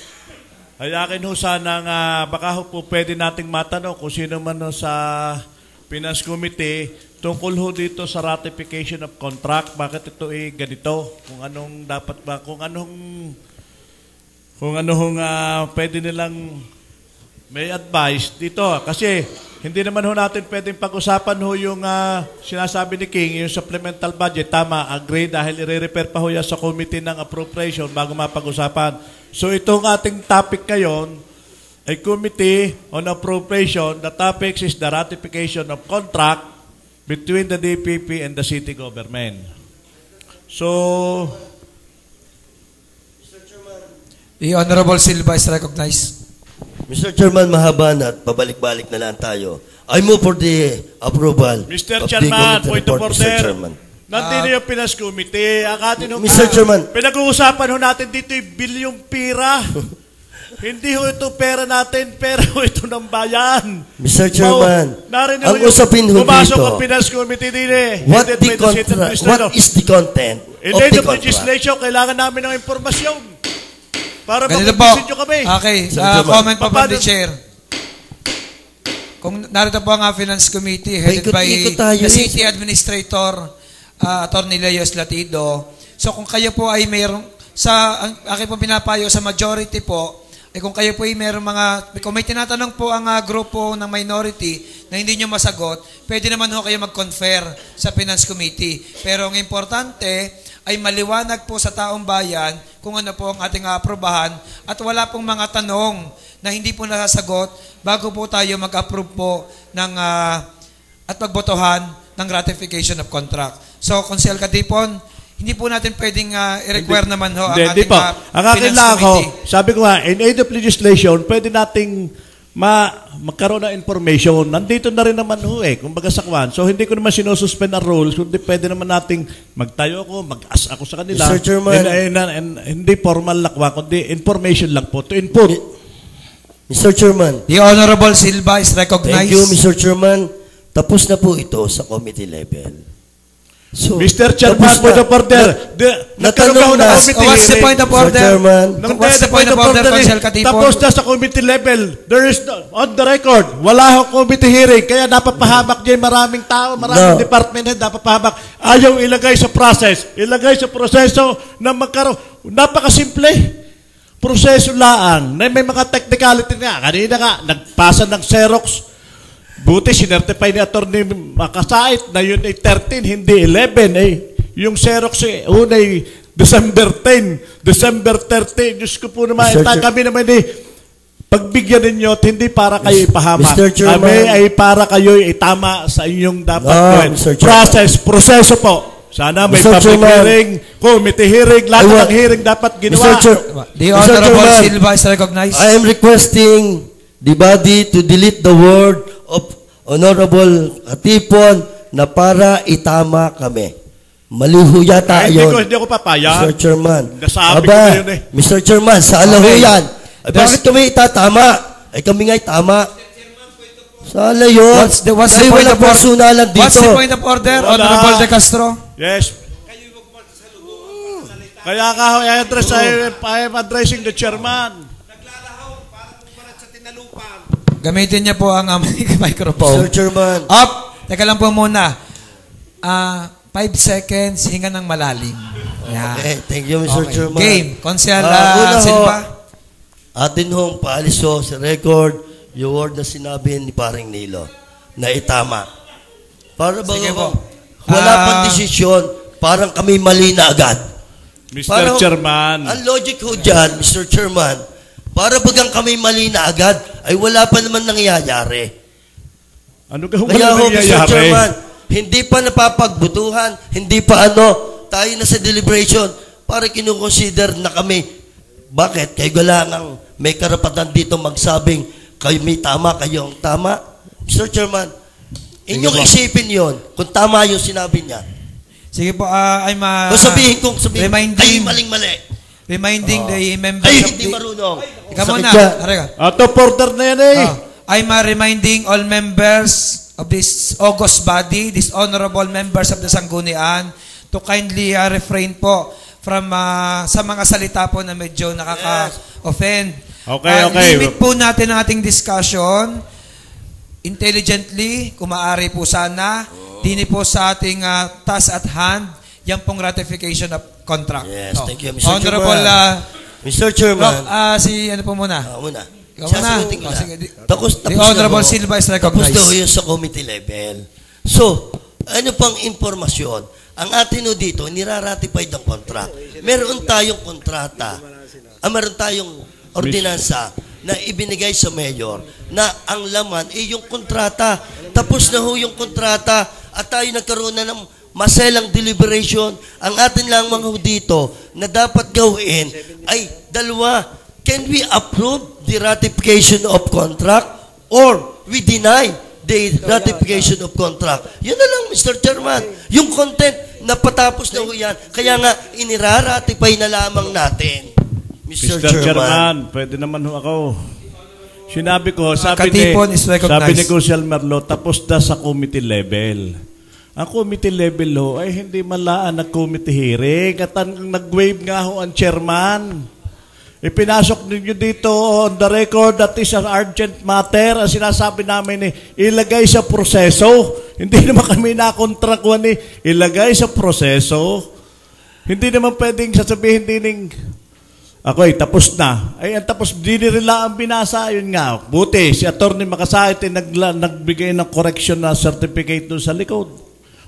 ay akin ho sanang baka ho po pwede nating matanong kung sino man ho sa Finance Committee tungkol ho dito sa ratification of contract. Bakit ito ay ganito? Kung anong dapat ba, kung anong pwede nilang may advice dito. Kasi hindi naman ho natin pwedeng pag-usapan ho yung sinasabi ni King, yung supplemental budget. Tama, agree, dahil i-refer pa ho yan sa committee ng appropriation bago mapag-usapan. So itong ating topic ngayon ay Committee on Appropriation. The topic is the ratification of contract between the DPP and the city government. So, The Honorable Silva is recognized. Mr. Chairman, mahaba na at pabalik-balik na lang tayo. I move for the approval Mr. of Chairman, the committee point of report, order. Mr. Chairman. Nandito yung Finance Committee. Mr. Chairman. Pinag-uusapan ho natin dito yung bilyong pira. Hindi ho ito pera natin, pera ho ito ng bayan. Mr. Chairman, ang usapin ho pumasok dito, ang Finance Committee din eh. what is the content In of aid the of contract? legislation, kailangan namin ng informasyon. Para Ganito po. mag-visit nyo kami. Okay, comment po from the chair. Kung narito po ang Finance Committee headed by Paikot-ikot tayo the City Administrator, Attorney Leos Latido. So kung kayo po ay mayroong, ang aking po pinapayo sa majority po, kung kayo po ay mayroong kung may tinatanong po ang grupo ng minority na hindi nyo masagot, pwede naman ho kayo mag-confer sa Finance Committee. Pero ang importante ay maliwanag po sa taong bayan kung ano po ang ating aprobahan at wala pong mga tanong na hindi po nasasagot bago po tayo mag-approve po ng, at magbotohan ng ratification of contract. So, Consel Katipon, hindi po natin pwedeng i-require naman ho ang ating ang akin Finance lang ho, Committee. sabi ko nga, in aid of legislation, pwede nating magkaroon ng information. Nandito na rin naman ho eh, kumbaga sa kwan. So hindi ko naman sinususpend ang rules, kundi pwede naman nating magtayo ako, mag-ask ako sa kanila. Mr. Chairman. Hindi formal lakwa, kundi information lang po, to input. Mr. Chairman. The Honorable Silva is recognized. Thank you, Mr. Chairman. Tapos na po ito sa committee level. So, Mr. Chairman, point of order. Natanong na. What's the point of order? Mr. Chairman. What's the point of order, Consel Katipon? Tapos na sa committee level. There is no, on the record, wala ho committee hearing. Kaya napapahamak dyan maraming tao, maraming department head, napapahamak. Ayaw ilagay sa process. Ilagay sa proseso na magkaroon. Napakasimple. Proseso laan. May mga technicality nga. Kanina nga, nagpasa ng Xerox. Buti, sinertify ni Atty. Makasait na yun ay 13, hindi 11 eh. Yung Xerox eh, unay December 10, December 13. Diyos ko po naman, kami naman eh, pagbigyan ninyo at hindi para kayo ipahamak. Kami ay para kayo itama sa inyong dapat gawin. Proseso po. Sana may public hearing, committee hearing, lahat ng hearing dapat ginawa. The Honorable Silva is recognized. I am requesting the body to delete the word of Honorable Katipon na para itama kami. Maliho yata yun. Hindi ko papayag. Mr. Chairman. Nasabi ko na yun eh. Mr. Chairman, sa alaho yan. Ay, bakit kami itatama? Ay kami nga itama. Sana yun. What's the point of order? What's the point of order, Honorable De Castro? Yes. Kaya ka, I am addressing the chairman. Gamitin niya po ang microphone. Mr. Chairman. Up! Teka lang po muna. 5 seconds, hinga ng malalim. Yeah. Okay, thank you, Mr. Chairman. Game. Consel Una Silva. Atin hong paalis ho sa record yung word na sinabi ni Paring Nilo na itama. Para ba wala pang desisyon, parang kami mali na agad. Mr. Chairman. Ang logic ho dyan, Mr. Chairman, Para bagang kami mali na agad, ay wala pa naman nangyayari. Ano ka Kaya ho, Mr. nangyayari? Chairman, hindi pa napapagbutuhan, hindi pa tayo na sa deliberation para kinukonsider na kami. Bakit? Kayo galangang may karapatan dito magsabing kayo may tama, kayo ang tama. Mr. Chairman, inyong isipin yon kung tama yung sinabi niya. Sige po, Kung sabihin kayo maling-mali. Reminding the members Ay, of hindi the... marunong. Ikaw muna. Sakit Ato, porter na yan eh. I'm reminding all members of this august body, these honorable members of the Sanggunian, to kindly refrain po from sa mga salita po na medyo nakaka-offend. Okay. Limit po natin ang ating discussion intelligently, kung maaari po sana, dini po sa ating task at hand, yan pong ratification of contract. Yes, thank you, Mr. Honorable, Chairman. Mr. Chairman. Si ano po muna? Muna. Ikaw muna. Tapos The Honorable Silva is recognized. Tapos daw yun sa committee level. So, ano pang informasyon? Ang atin dito, niraratify ng contract. Meron tayong kontrata. Meron tayong ordinansa na ibinigay sa mayor na ang laman ay yung kontrata. Tapos na ho yung kontrata at tayo nagkaroon na ng maselang deliberation. Ang atin lang mga dito na dapat gawin ay dalawa. Can we approve the ratification of contract or we deny the ratification of contract? Yun na lang, Mr. Chairman. Yung content, napatapos na ho yan. Kaya nga, iniraratify na lamang natin. Mr. Chairman. Pwede naman ho ako. Sinabi ko, sabi ni Crucial Merlo, tapos na sa committee level. Ang committee level ho ay hindi malaan na committee hearing at nag-waive nga ho ang chairman. Ipinasok ninyo dito on the record that is an urgent matter. Ang sinasabi namin ilagay sa proseso. Hindi naman kami nakontrakuan ilagay sa proseso. Hindi naman pwedeng sasabihin din tapos na. Ay, tapos dinirila ang binasa, yun nga. Buti, si Atty. Makasait nagbigay ng correction na certificate doon sa likod.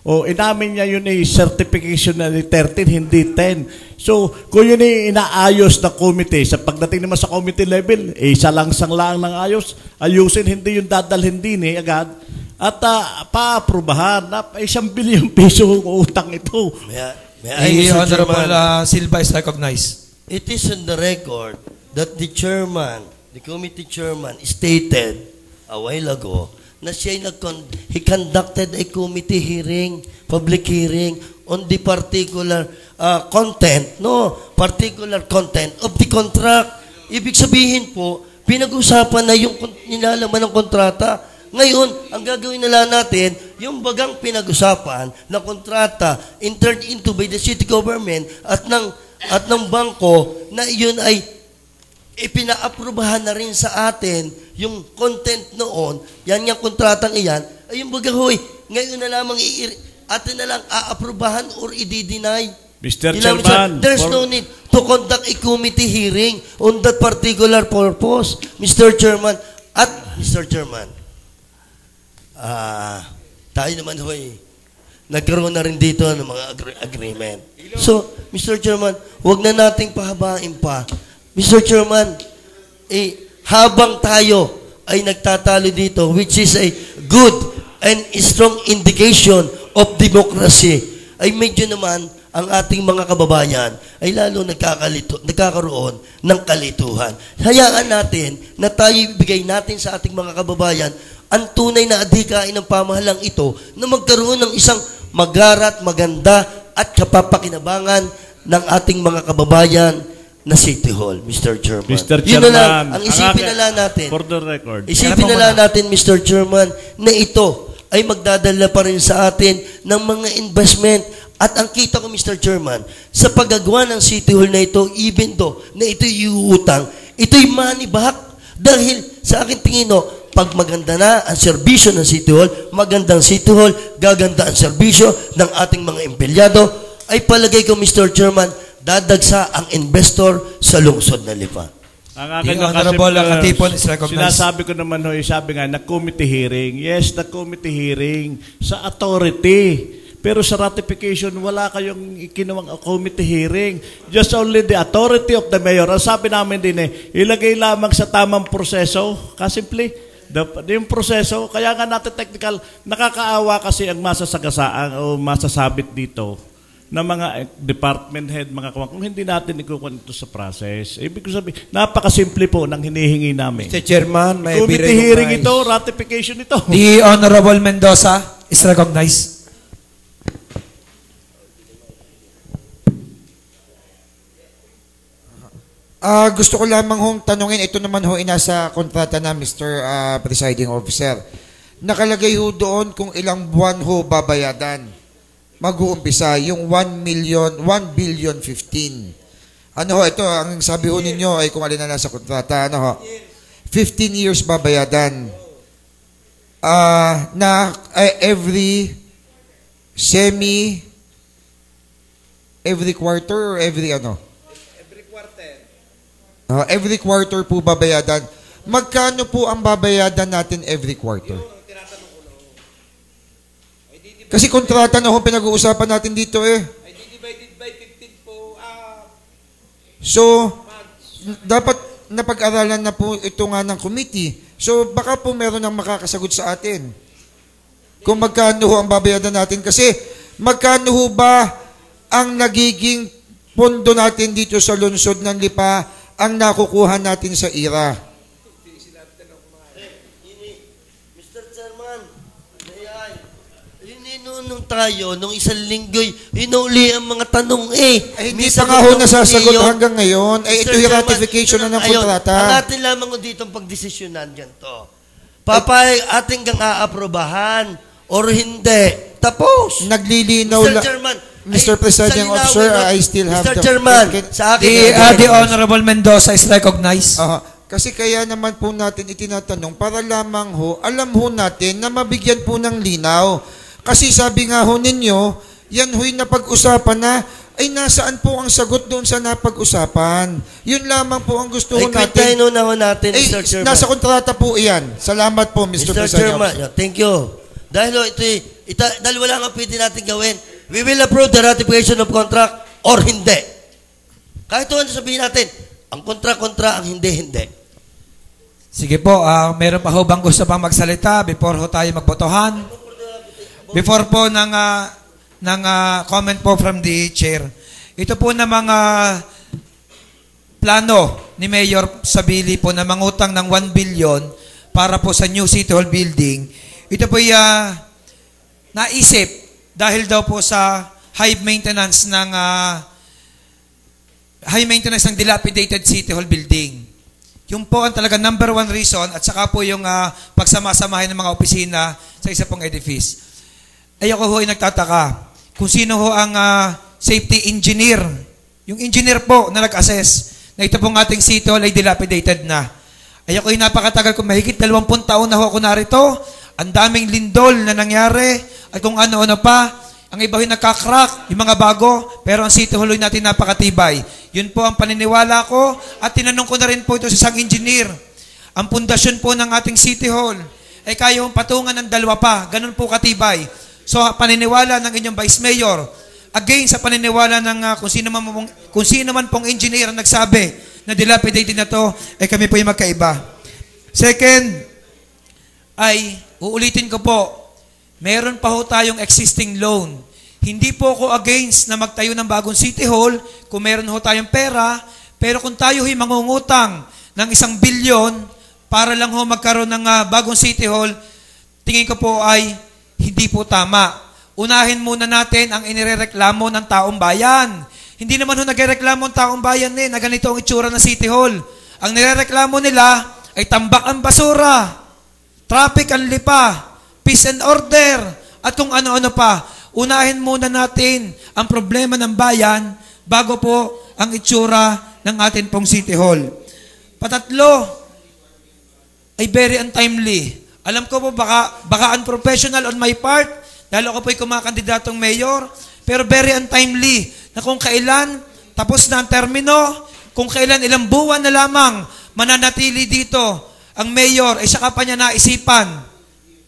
Inamin niya yun certification na 13, hindi 10. So, kung yun inaayos na committee, sa pagdating naman sa committee level, isa-langsang lang ng ayusin, hindi yung dadalhin din agad. At paaprubahan na 1 billion piso utang ito. The Honorable Silva is recognized. It is on the record that the committee chairman stated a while ago na he conducted a committee hearing, public hearing on the particular particular content of the contract. Ibig sabihin po, pinag-usapan na yung nilalaman ng kontrata. Ngayon, ang gagawin nila natin, yung bagang pinag-usapan na kontrata entered into by the city government at ng bangko na yun ay ipina-aprobahan na rin sa atin yung content noon, yan yung kontratang iyan, ay yung bagahoy, ngayon na lamang atin na lang aaprobahan or i-deny. Mr. Chairman, there's no need to conduct a committee hearing on that particular purpose, Mr. Chairman. At, Mr. Chairman, tayo naman nagkaroon na rin dito ng mga agreement. So, Mr. Chairman, huwag na nating pahabain pa. Mr. Chairman, habang tayo ay nagtatalo dito, which is a good and strong indication of democracy, ay medyo naman ang ating mga kababayan ay lalo nagkakaroon ng kalituhan. Hayaan natin na tayo ibigay natin sa ating mga kababayan ang tunay na adhikain ng pamahalang ito na magkaroon ng isang magarat, maganda at kapapakinabangan ng ating mga kababayan na City Hall, Mr. Chairman. Mr. Chairman, yun na lang, ang isipin na lang natin. For the record. Isipin na lang natin, Mr. Chairman, na ito ay magdadala pa rin sa atin ng mga investment. At ang kita ko, Mr. Chairman, sa paggagawa ng City Hall na ito, even though na ito'y iuutang, ito'y money back. Dahil sa akin tingin, pag maganda na ang serbisyo ng City Hall, magandang City Hall, gaganda ang serbisyo ng ating mga empleyado, ay palagay ko, Mr. Chairman, dadagsa ang investor sa lungsod na Lipa. Ang akin sinasabi ko naman sabi nga, na committee hearing. Yes, na committee hearing sa authority. Pero sa ratification, wala kayong ikinawang committee hearing. Just only the authority of the mayor. Ang sabi namin din ilagay lamang sa tamang proseso. Kasimple, yung proseso, kaya nga natin technical, nakakaawa kasi ang masasagasaan o masasabit dito na mga department head, mga kawang, kung hindi natin ikukuha ito sa process. Ibig sabihin, napakasimple po ng hinihingi namin. Mr. Chairman, may committee hearing ito, ratification ito. The Honorable Mendoza is recognized. Gusto ko lamang hong tanungin, ito naman ho inasa kontrata na Mr. Presiding Officer. Nakalagay ho doon kung ilang buwan ho babayadan. Mag-uumpisa yung 1 billion 15. Ano ho, ito, ang sabi ho ninyo ay kung alin na nasa kontrata, ano ho, 15 years babayadan. Every quarter or every ano? Every quarter po babayadan. Magkano po ang babayadan natin every quarter? Kasi kontrata na ho pinag-uusapan natin dito eh. Divided by 15 po. So, dapat napag-aralan na po ito nga ng committee. So, baka po meron nang makakasagot sa atin. Kung magkano ho ang babayadan natin. Kasi, magkano ho ba ang nagiging pondo natin dito sa lungsod ng Lipa ang nakukuha natin sa IRA? Mr. Chairman, nung tayo, nung isang linggo'y, hinuli ang mga tanong hindi pa nga ho nasasagot hanggang ngayon. Ito yung ratification na ng kontrata. Ang atin lamang ko dito ang pagdesisyonan ganito. Ating kang aaprobahan or hindi. Tapos. Naglilinaw Mr. Chairman, Mr. Presiding Officer, I still have Mr. Chairman, sa akin. The Honorable Mendoza is recognized. Kasi kaya naman po natin itinatanong para lamang ho, alam ho natin na mabigyan po ng linaw. Kasi sabi nga ho ninyo, yan ho'y napag-usapan na, ay nasaan po ang sagot doon sa napag-usapan? Yun lamang po ang gusto ho natin. Ay, na ho natin, Mr. Chairman. Nasa kontrata po iyan. Salamat po, Mr. Presiding Officer. Thank you. Dahil wala nga pwede natin gawin. We will approve the ratification of contract or hindi. Kahit ano sabihin natin, ang kontra, ang hindi. Sige po, meron pa ho bang gusto pang magsalita before ho tayo magbotohan? Before po ng comment po from the chair. Ito po na mga plano ni Mayor Sabili po na mangutang ng 1 billion para po sa new City Hall building. Ito po naisip dahil daw po sa high maintenance ng dilapidated City Hall building. Yung po ang talaga number 1 reason at saka po yung pagsamasamahin ng mga opisina sa isa pong edifice. Ayoko ho ay nagtataka kung sino ho ang safety engineer. Yung engineer po na nag-assess na ito pong ating City Hall ay dilapidated na. Ayoko ay napakatagal kung mahigit 20 taon na ho ako narito. Ang daming lindol na nangyari at kung ano-ano pa. Ang iba ay nagkakrak, yung mga bago, pero ang City Hall natin napakatibay. Yun po ang paniniwala ko at tinanong ko na rin po ito sa isang engineer. Ang pundasyon po ng ating City Hall ay kaya yung patungan ng 2 pa. Ganun po katibay. So, paniniwala ng inyong Vice Mayor, again sa paniniwala ng kung sino man pong engineer ang nagsabi na dilapidated na to, ay kami po yung magkaiba. Second, ay uulitin ko po, meron pa ho tayong existing loan. Hindi po ako against na magtayo ng bagong City Hall kung meron ho tayong pera, pero kung tayo ho'y mangungutang ng 1 billion para lang ho magkaroon ng bagong City Hall, tingin ko po ay hindi po tama. Unahin muna natin ang inirereklamo ng taong bayan. Hindi naman ho nagrereklamo ang taong bayan na ganito ang itsura ng City Hall. Ang nirereklamo nila ay tambak ang basura, traffic ang Lipa, peace and order, at kung ano-ano pa. Unahin muna natin ang problema ng bayan bago po ang itsura ng atin pong City Hall. Patatlo, ay very untimely. Alam ko po baka unprofessional on my part, dahil ako po'y kumakandidatong mayor, pero very untimely na kung kailan tapos na ang termino, kung kailan ilang buwan na lamang mananatili dito ang mayor, ay saka pa niya naisipan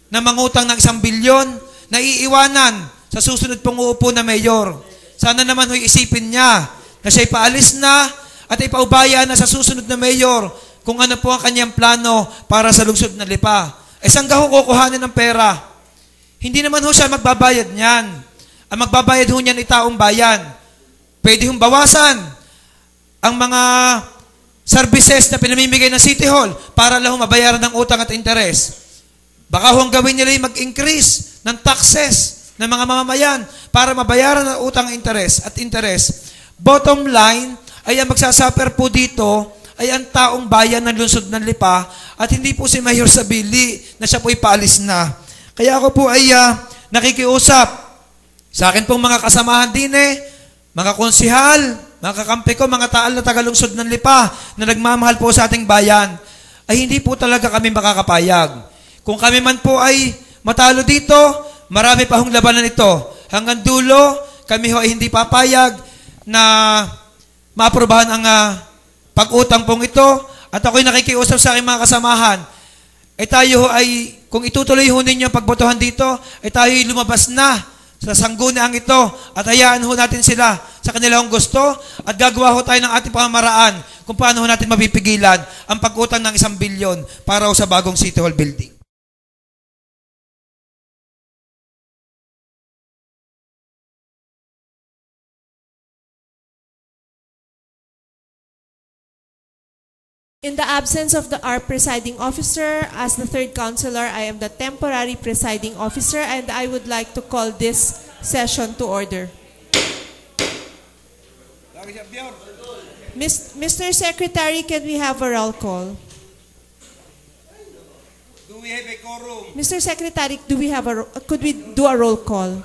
na mangutang ng 1 bilyon, na iiwanan sa susunod pong uupo na mayor. Sana naman ho'y isipin niya na siya'y paalis na at ipaubaya na sa susunod na mayor kung ano po ang kanyang plano para sa lungsod ng Lipa. Saan ka ho kukuhanin ng pera? Hindi naman ho siya magbabayad niyan. Ang magbabayad ho niyan ay taong bayan. Pwede hong bawasan ang mga services na pinamimigay ng City Hall para lang mabayaran ng utang at interes. Baka ho ang gawin nila yung mag-increase ng taxes ng mga mamamayan para mabayaran ng utang at interes. Bottom line, ay ang magsasuffer po dito ay ang taong bayan ng lungsod ng Lipa at hindi po si Mayor Sabili na siya po ipaalis na. Kaya ako po ay nakikiusap sa akin pong mga kasamahan din mga konsihal, mga kakampi ko, mga taal na tagalungsod ng Lipa na nagmamahal po sa ating bayan, ay hindi po talaga kami makakapayag. Kung kami man po ay matalo dito, marami pa hong labanan ito. Hanggang dulo, kami ho ay hindi papayag na maaprobahan ang pag-utang pong ito. At ako'y nakikiusap sa aking mga kasamahan. Tayo ay, kung itutuloy ho ninyo ang pagbotohan dito, tayo lumabas na sa sangguniang ito at hayaan ho natin sila sa kanilang gusto at gagawa ho tayo ng ating pamamaraan kung paano ho natin mapipigilan ang pag-utang ng 1 bilyon para ho sa bagong City Hall building. In the absence of our presiding officer, as the third councilor, I am the temporary presiding officer and I would like to call this session to order. Mr. Secretary, can we have a roll call? Do we have a quorum? Mr. Secretary, could we do a roll call?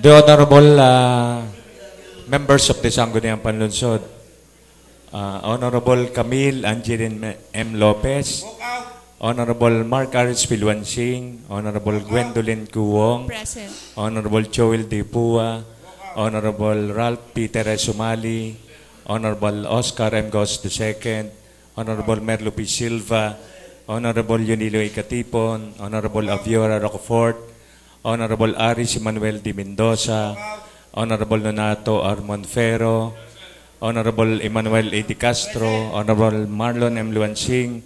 The Honorable members of the Sangguniang Panlunsod, Honorable Camille Angeline M. Lopez, Honorable Mark R. Pilwansing, Honorable Gwendolyn Kuwong, Present. Honorable Joel D. Pua, Honorable Ralph Peter Sumali, Honorable Oscar M. Gos II, Honorable Merlo P. Silva, Honorable Yunilo Ikatipon, Honorable Aviora Roquefort, Honorable Aris Manuel D. Mendoza, Honorable Nonato R. Monfero, Honorable Emmanuel A. Di Castro, Honorable Marlon M. Luansing,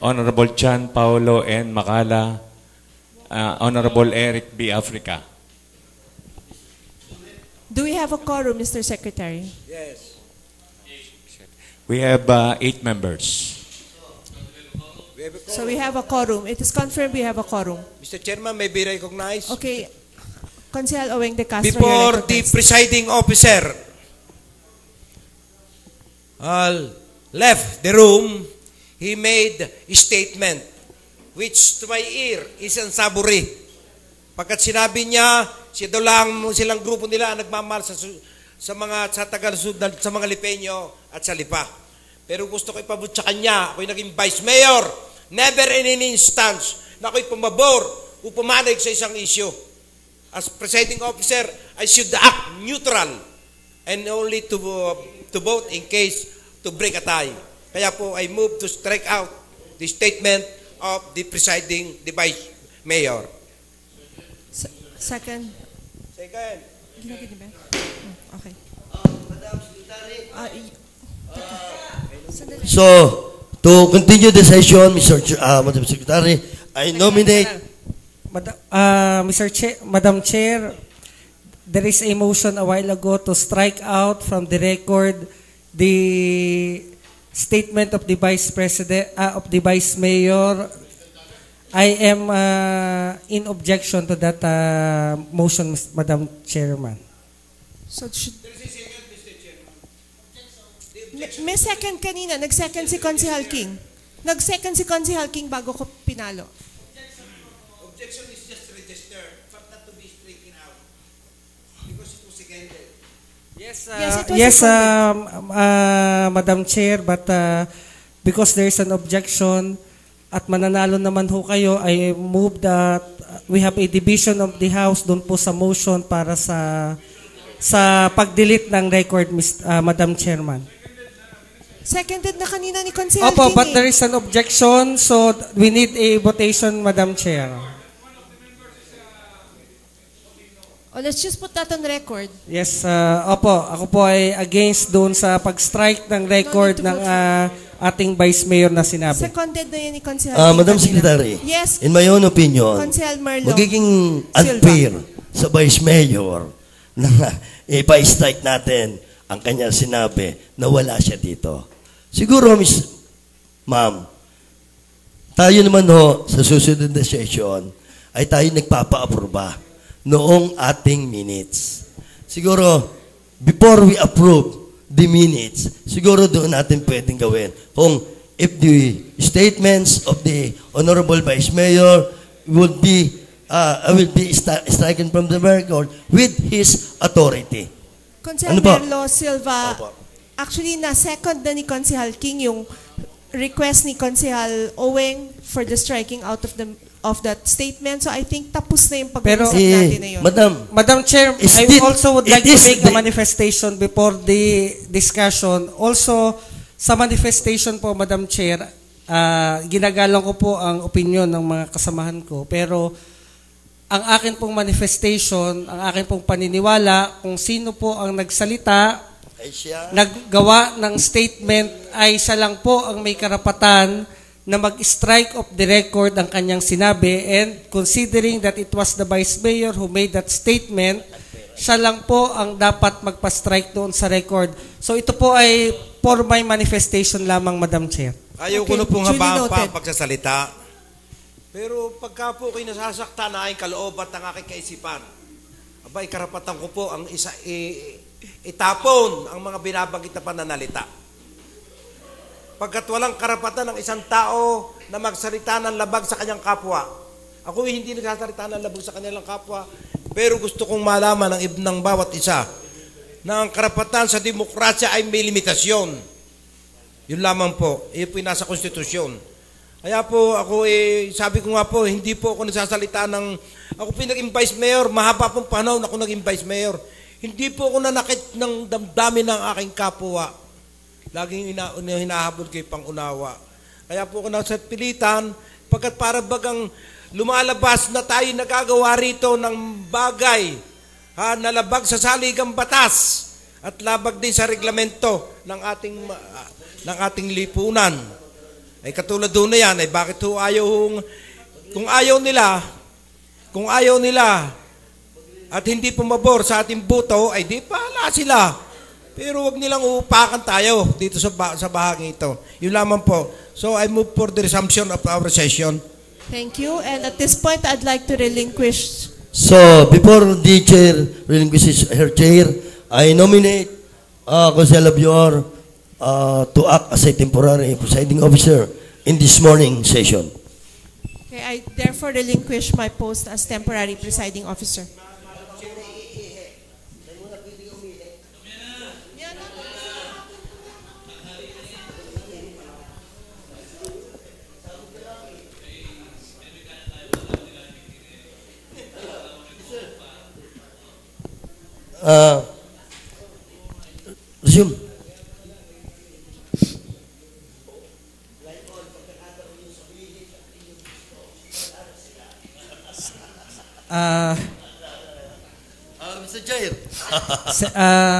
Honorable Chan Paulo N. Macala, Honorable Eric B. Africa. Do we have a quorum, Mr. Secretary? Yes. We have 8 members. So we have a quorum. It is confirmed we have a quorum. Mr. Chairman, may be recognized. Okay. Consihal Oweng De Castro, Before the presiding officer left the room, he made a statement which to my ear is unsavory. Pagkat sinabi niya, silang grupo nila ang nagmamahal sa Tagalsud, sa mga Lipeño at sa Lipa. Pero gusto ko ipabot sa kanya, ako'y naging vice mayor. Never in any instance na ako'y pumabor o pumanag sa isang issue. As presiding officer, I should act neutral and only to vote in case to break a tie. Kaya po, I move to strike out the statement of the vice mayor. Second. Second. Okay. So, to continue the session, Madam Secretary, I nominate... Madam Chair, there is a motion a while ago to strike out from the record the statement of the Vice President, of the Vice Mayor. I am in objection to that motion, Madam Chairman. So may second kanina, nag-second si Consihal King. Nag-second si Consihal King bago ko pinalo. Objection is just registered, but not to be stricken out. Because it was seconded. Yes, Madam Chair, but because there is an objection at mananalo naman ho kayo, I move that we have a division of the House doon po sa motion para sa pag-delete ng record, Madam Chairman. Seconded na kanina ni Consihal Opo, King but eh. there is an objection, so we need a votation, Madam Chair. Oh, let's just put that on record. Yes, opo, ako po ay against doon sa pag-strike ng record ng ating Vice Mayor na sinabi. Seconded na yan ni Consihal King Madam kanina. Secretary, Yes, in my own opinion, Consihal Merlo. magiging unfair sa Vice Mayor na ipa-strike natin ang kanya sinabi na wala siya dito. Siguro, Ma'am, tayo naman sa susunod na session ay tayo nagpapa-aproba noong ating minutes. Siguro, before we approve the minutes, siguro doon natin pwedeng gawin. Kung if the statements of the Honorable Vice Mayor will be stricken from the record with his authority. Consihal Ano po? Merlo Silva, Opo. actually na-second na ni Consihal King yung request ni Consihal Oweng for the striking out of that statement. So I think tapos na yung Pero, pag-uusap natin na yun. Madam Chair, Is I it- also would like it to is make a the- manifestation before the discussion. Also, sa manifestation po, Madam Chair, ginagalang ko po ang opinion ng mga kasamahan ko. Pero, ang akin pong manifestation, ang akin pong paniniwala, kung sino po ang nagsalita, Ay siya. naggawa ng statement, ay siya lang po ang may karapatan na mag-strike off the record ang kanyang sinabi, and considering that it was the Vice Mayor who made that statement, siya lang po ang dapat magpa-strike doon sa record. So ito po ay for my manifestation lamang, Madam Chair. Ayaw Okay, ko na pong duly habaan pa noted. ang pagsasalita. Pero pagka po kayo nasasaktan na aking kaloob at ang aking kaisipan, abay, karapatan ko po ang itapon ang mga binabanggit na pananalita. Pagkat walang karapatan ng isang tao na magsalita ng labag sa kanyang kapwa. Ako hindi nagsasalita ng labag sa kanilang kapwa, pero gusto kong malaman ng bawat isa na ang karapatan sa demokrasya ay may limitasyon. Yun lamang po. Iyon po yung nasa konstitusyon. Kaya po ako sabi ko nga po, hindi po ako nagsasalita ng, ako po naging Vice Mayor, mahaba pong panahon ako naging Vice Mayor. Hindi po ako nanakit ng damdamin ng aking kapwa. Laging hinahabol kay pangunawa. Kaya po ako nasa pilitan, pagkat para bagang lumalabas na tayo nagagawa rito ng bagay na labag sa saligang batas at labag din sa reglamento ng ating lipunan. Ay katulad doon na yan, ay bakit ho kung ayaw nila at hindi pumabor sa ating boto, ay di pala sila. Pero wag nilang uupakan tayo dito sa bahagi ito. Yun lamang po. So I move for the resumption of our session. Thank you. And at this point, I'd like to relinquish. So, before the chair relinquishes her chair, I nominate Consihal Abior to act as a temporary presiding officer in this morning session. Okay, I therefore relinquish my post as temporary presiding officer. Resume. Mr. Chair.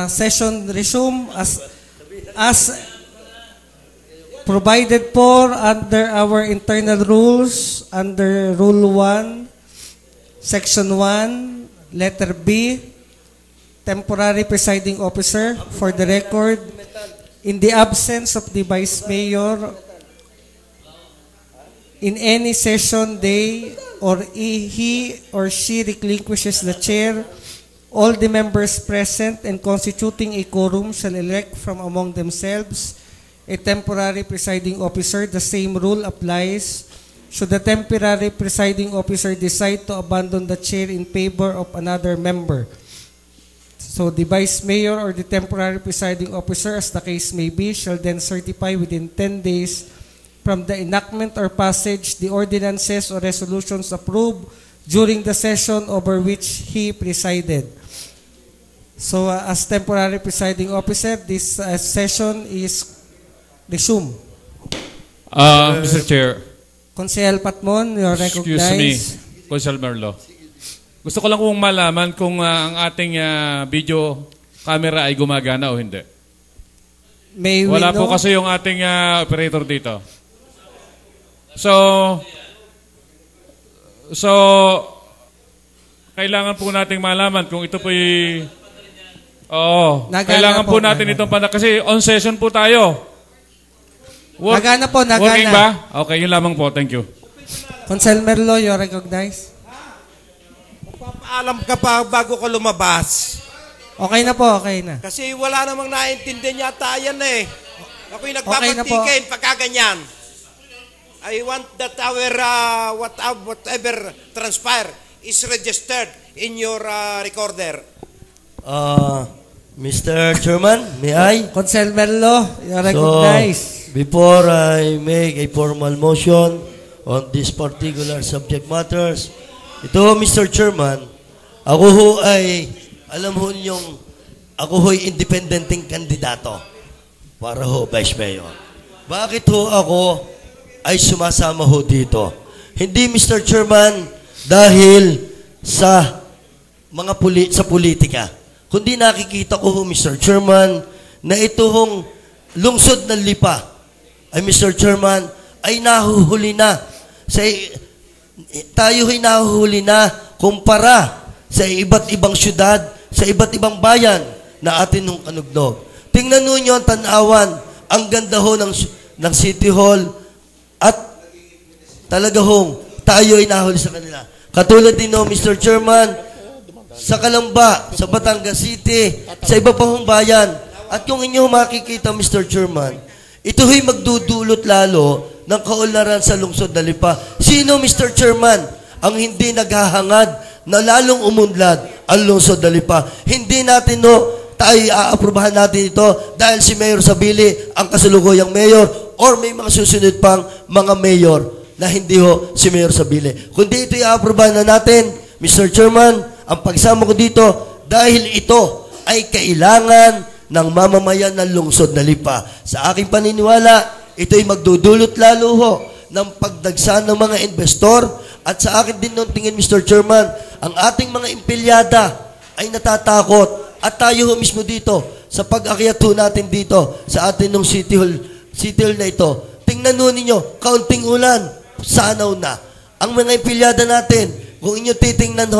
Session resume as provided for under our internal rules, under Rule 1, Section 1, Letter B, temporary presiding officer. For the record, in the absence of the Vice Mayor, in any session day or he or she relinquishes the chair, all the members present and constituting a quorum shall elect from among themselves a temporary presiding officer. The same rule applies should the temporary presiding officer decide to abandon the chair in favor of another member. So the Vice Mayor or the temporary presiding officer, as the case may be, shall then certify within 10 days from the enactment or passage the ordinances or resolutions approved during the session over which he presided. So as temporary presiding officer, this session is Resume. Mr. Chair, Konsehal Patmon, you're excuse me, recognized. Consel Merlo. Gusto ko lang kung malaman kung ang ating video camera ay gumagana o hindi. May we Wala po know? kasi yung ating operator dito. So, kailangan po nating malaman kung ito po'y... Oo, Nagana kailangan po po, natin nagana. itong kasi on session po tayo. Nagana po, nagana. Working ba? Okay, yun lamang po. Thank you. Consel Merlo, you're recognized. Papaalam ka pa bago ka lumabas. Okay na po, okay na. Kasi wala namang naintindihan yata yan eh. Ako'y Okay na po. nagpapatikin pagkaganyan. I want that our whatever transpire is registered in your recorder. Mr. Chairman, may I? Consel Merlo, you're recognized. Before I make a formal motion on this particular subject matters, ito, Mr. Chairman, ako ho ay, alam ho niyong, ako ho'y independenting kandidato para ho, Vice Mayor. Bakit ho ako ay sumasama ho dito? Hindi, Mr. Chairman, dahil sa mga sa politika, kundi nakikita ko ho, Mr. Chairman, na ito hong lungsod ng Lipa ay, Mr. Chairman, ay nahuhuli na. Tayo ay nahuhuli na kumpara sa iba't ibang syudad, sa iba't ibang bayan na atin nung kanugnog. Tingnan nyo ang tanawan, ang ganda ho ng City Hall at talaga hong tayo ay nahuli sa kanila. Katulad din no, Mr. Chairman, sa Kalamba, sa Batangas City, sa iba pa hong bayan. At kung inyo makikita, Mr. Chairman, ito ho'y magdudulot lalo ng kaunlaran sa lungsod na Lipa. Sino, Mr. Chairman, ang hindi naghahangad na lalong umunlad ang lungsod na Lipa? Hindi natin, tayo aaprubahan natin ito dahil si Mayor Sabili ang kasalukuyang mayor or may mga susunod pang mga mayor na hindi si Mayor Sabili. Kundi ito i-aaprubahan na natin, Mr. Chairman, ang pagsama ko dito dahil ito ay kailangan ng mamamayan ng lungsod na Lipa. Sa aking paniniwala, ito'y magdudulot lalo ng pagdagsa ng mga investor at sa akin din nung tingin, Mr. Chairman, ang ating mga empleyada ay natatakot at tayo mismo dito sa pag-akyat natin dito sa atin ng City Hall na ito. Tingnan ninyo, kaunting ulan, sanaw na. Ang mga empleyada natin, kung inyo titingnan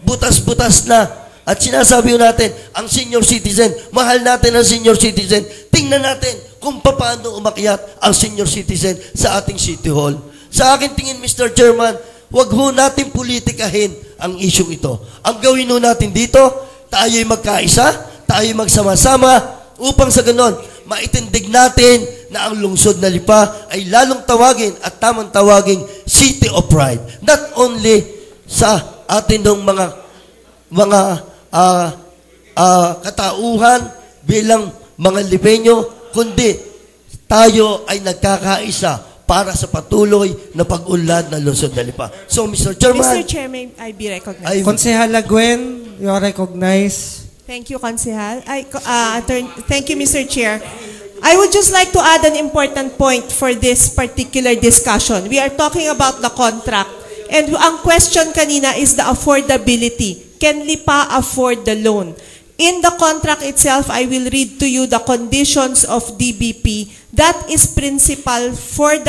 butas-butas na. At sinasabi natin, ang senior citizen, mahal natin ang senior citizen. Tingnan natin kung paano umakyat ang senior citizen sa ating City Hall. Sa akin tingin, Mr. Chairman, wag natin politikahin ang isyong ito. Ang gawin natin dito, tayo'y magkaisa, tayo'y magsama-sama, upang sa ganon, maitindig natin na ang lungsod na Lipa ay lalong tawagin at tamang tawagin City of Pride. Not only sa atin ng mga katauhan bilang mga Lipeño, kundi tayo ay nagkakaisa para sa patuloy na pag-unlad ng lungsod na Lipa. So, Mr. Chairman, Mr. Chair, may I be recognized? Konsehal Laguen, you are recognized. Thank you, Konsehal. Thank you, Mr. Chair. I would just like to add an important point for this particular discussion. We are talking about the contract. And ang question kanina is the affordability. Can Lipa afford the loan? In the contract itself, I will read to you the conditions of DBP. That is principal for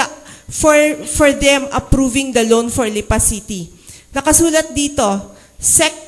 them approving the loan for Lipa City. Nakasulat dito, section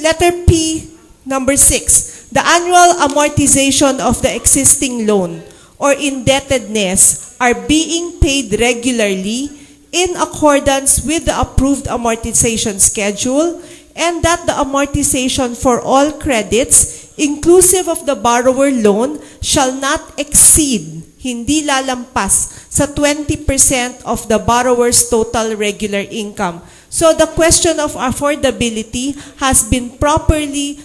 letter P, number 6. The annual amortization of the existing loan or indebtedness are being paid regularly in accordance with the approved amortization schedule, and that the amortization for all credits, inclusive of the borrower loan, shall not exceed, hindi lalampas, sa 20% of the borrower's total regular income. So the question of affordability has been properly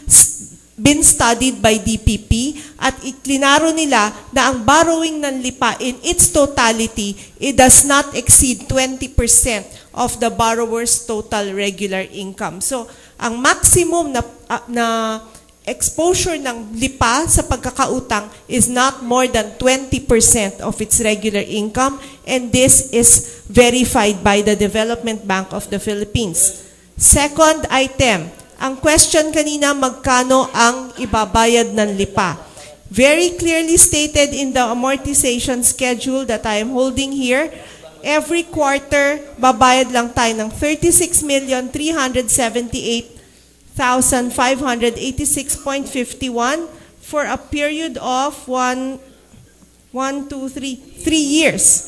studied by DPP at iklinaro nila na ang borrowing ng Lipa in its totality, it does not exceed 20% of the borrower's total regular income. So, ang maximum na exposure ng lipa sa pagkakautang is not more than 20% of its regular income, and this is verified by the Development Bank of the Philippines. Second item, ang question kanina, magkano ang ibabayad ng lipa? Very clearly stated in the amortization schedule that I am holding here, every quarter, babayad lang tayo ng 36,378,586.51 for a period of 3 years.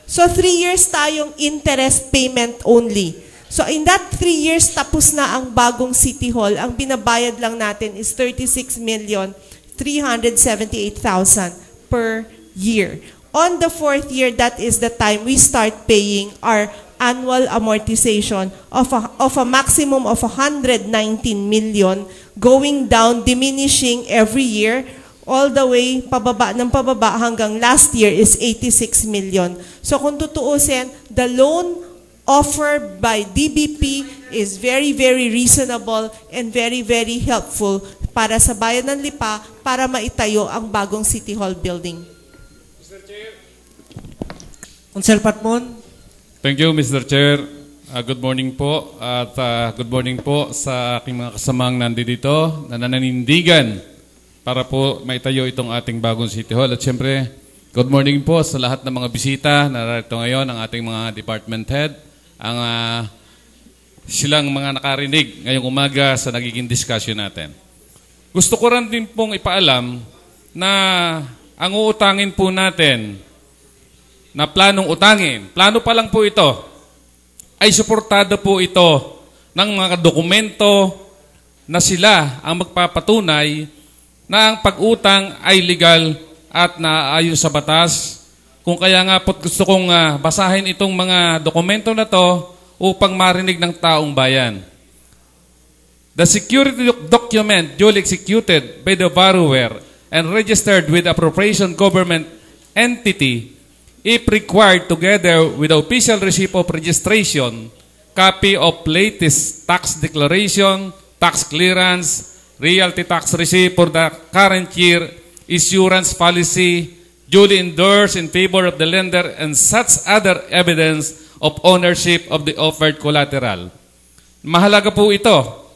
So 3 years tayong interest payment only. So in that 3 years, tapos na ang bagong City Hall. Ang binabayad lang natin is 36,378,000 per year. On the 4th year, that is the time we start paying our annual amortization of a maximum of 119 million, going down, diminishing every year, all the way pababa ng pababa hanggang last year is 86 million. So kung tutuusin, the loan offered by DBP is very, very reasonable and very, very helpful para sa bayan ng Lipa para maitayo ang bagong City Hall building. Consel Patmon. Thank you, Mr. Chair. Good morning po at good morning po sa aking mga kasamang nandito na nananindigan para po maitayo itong ating bagong City Hall. At siyempre, good morning po sa lahat ng mga bisita na narito ngayon, ang ating mga department head, ang silang mga nakarinig ngayong umaga sa nagiging discussion natin. Gusto ko rin din pong ipaalam na ang uutangin po natin na planong utangin, plano pa lang po ito, ay suportado po ito ng mga dokumento na sila ang magpapatunay na ang pag-utang ay legal at naaayon sa batas. Kung kaya nga po gusto kong basahin itong mga dokumento na to upang marinig ng taong bayan. The security document duly executed by the borrower and registered with appropriation government entity, if required, together with the official receipt of registration, copy of latest tax declaration, tax clearance, realty tax receipt for the current year, issuance policy, duly endorsed in favor of the lender, and such other evidence of ownership of the offered collateral. Mahalaga po ito.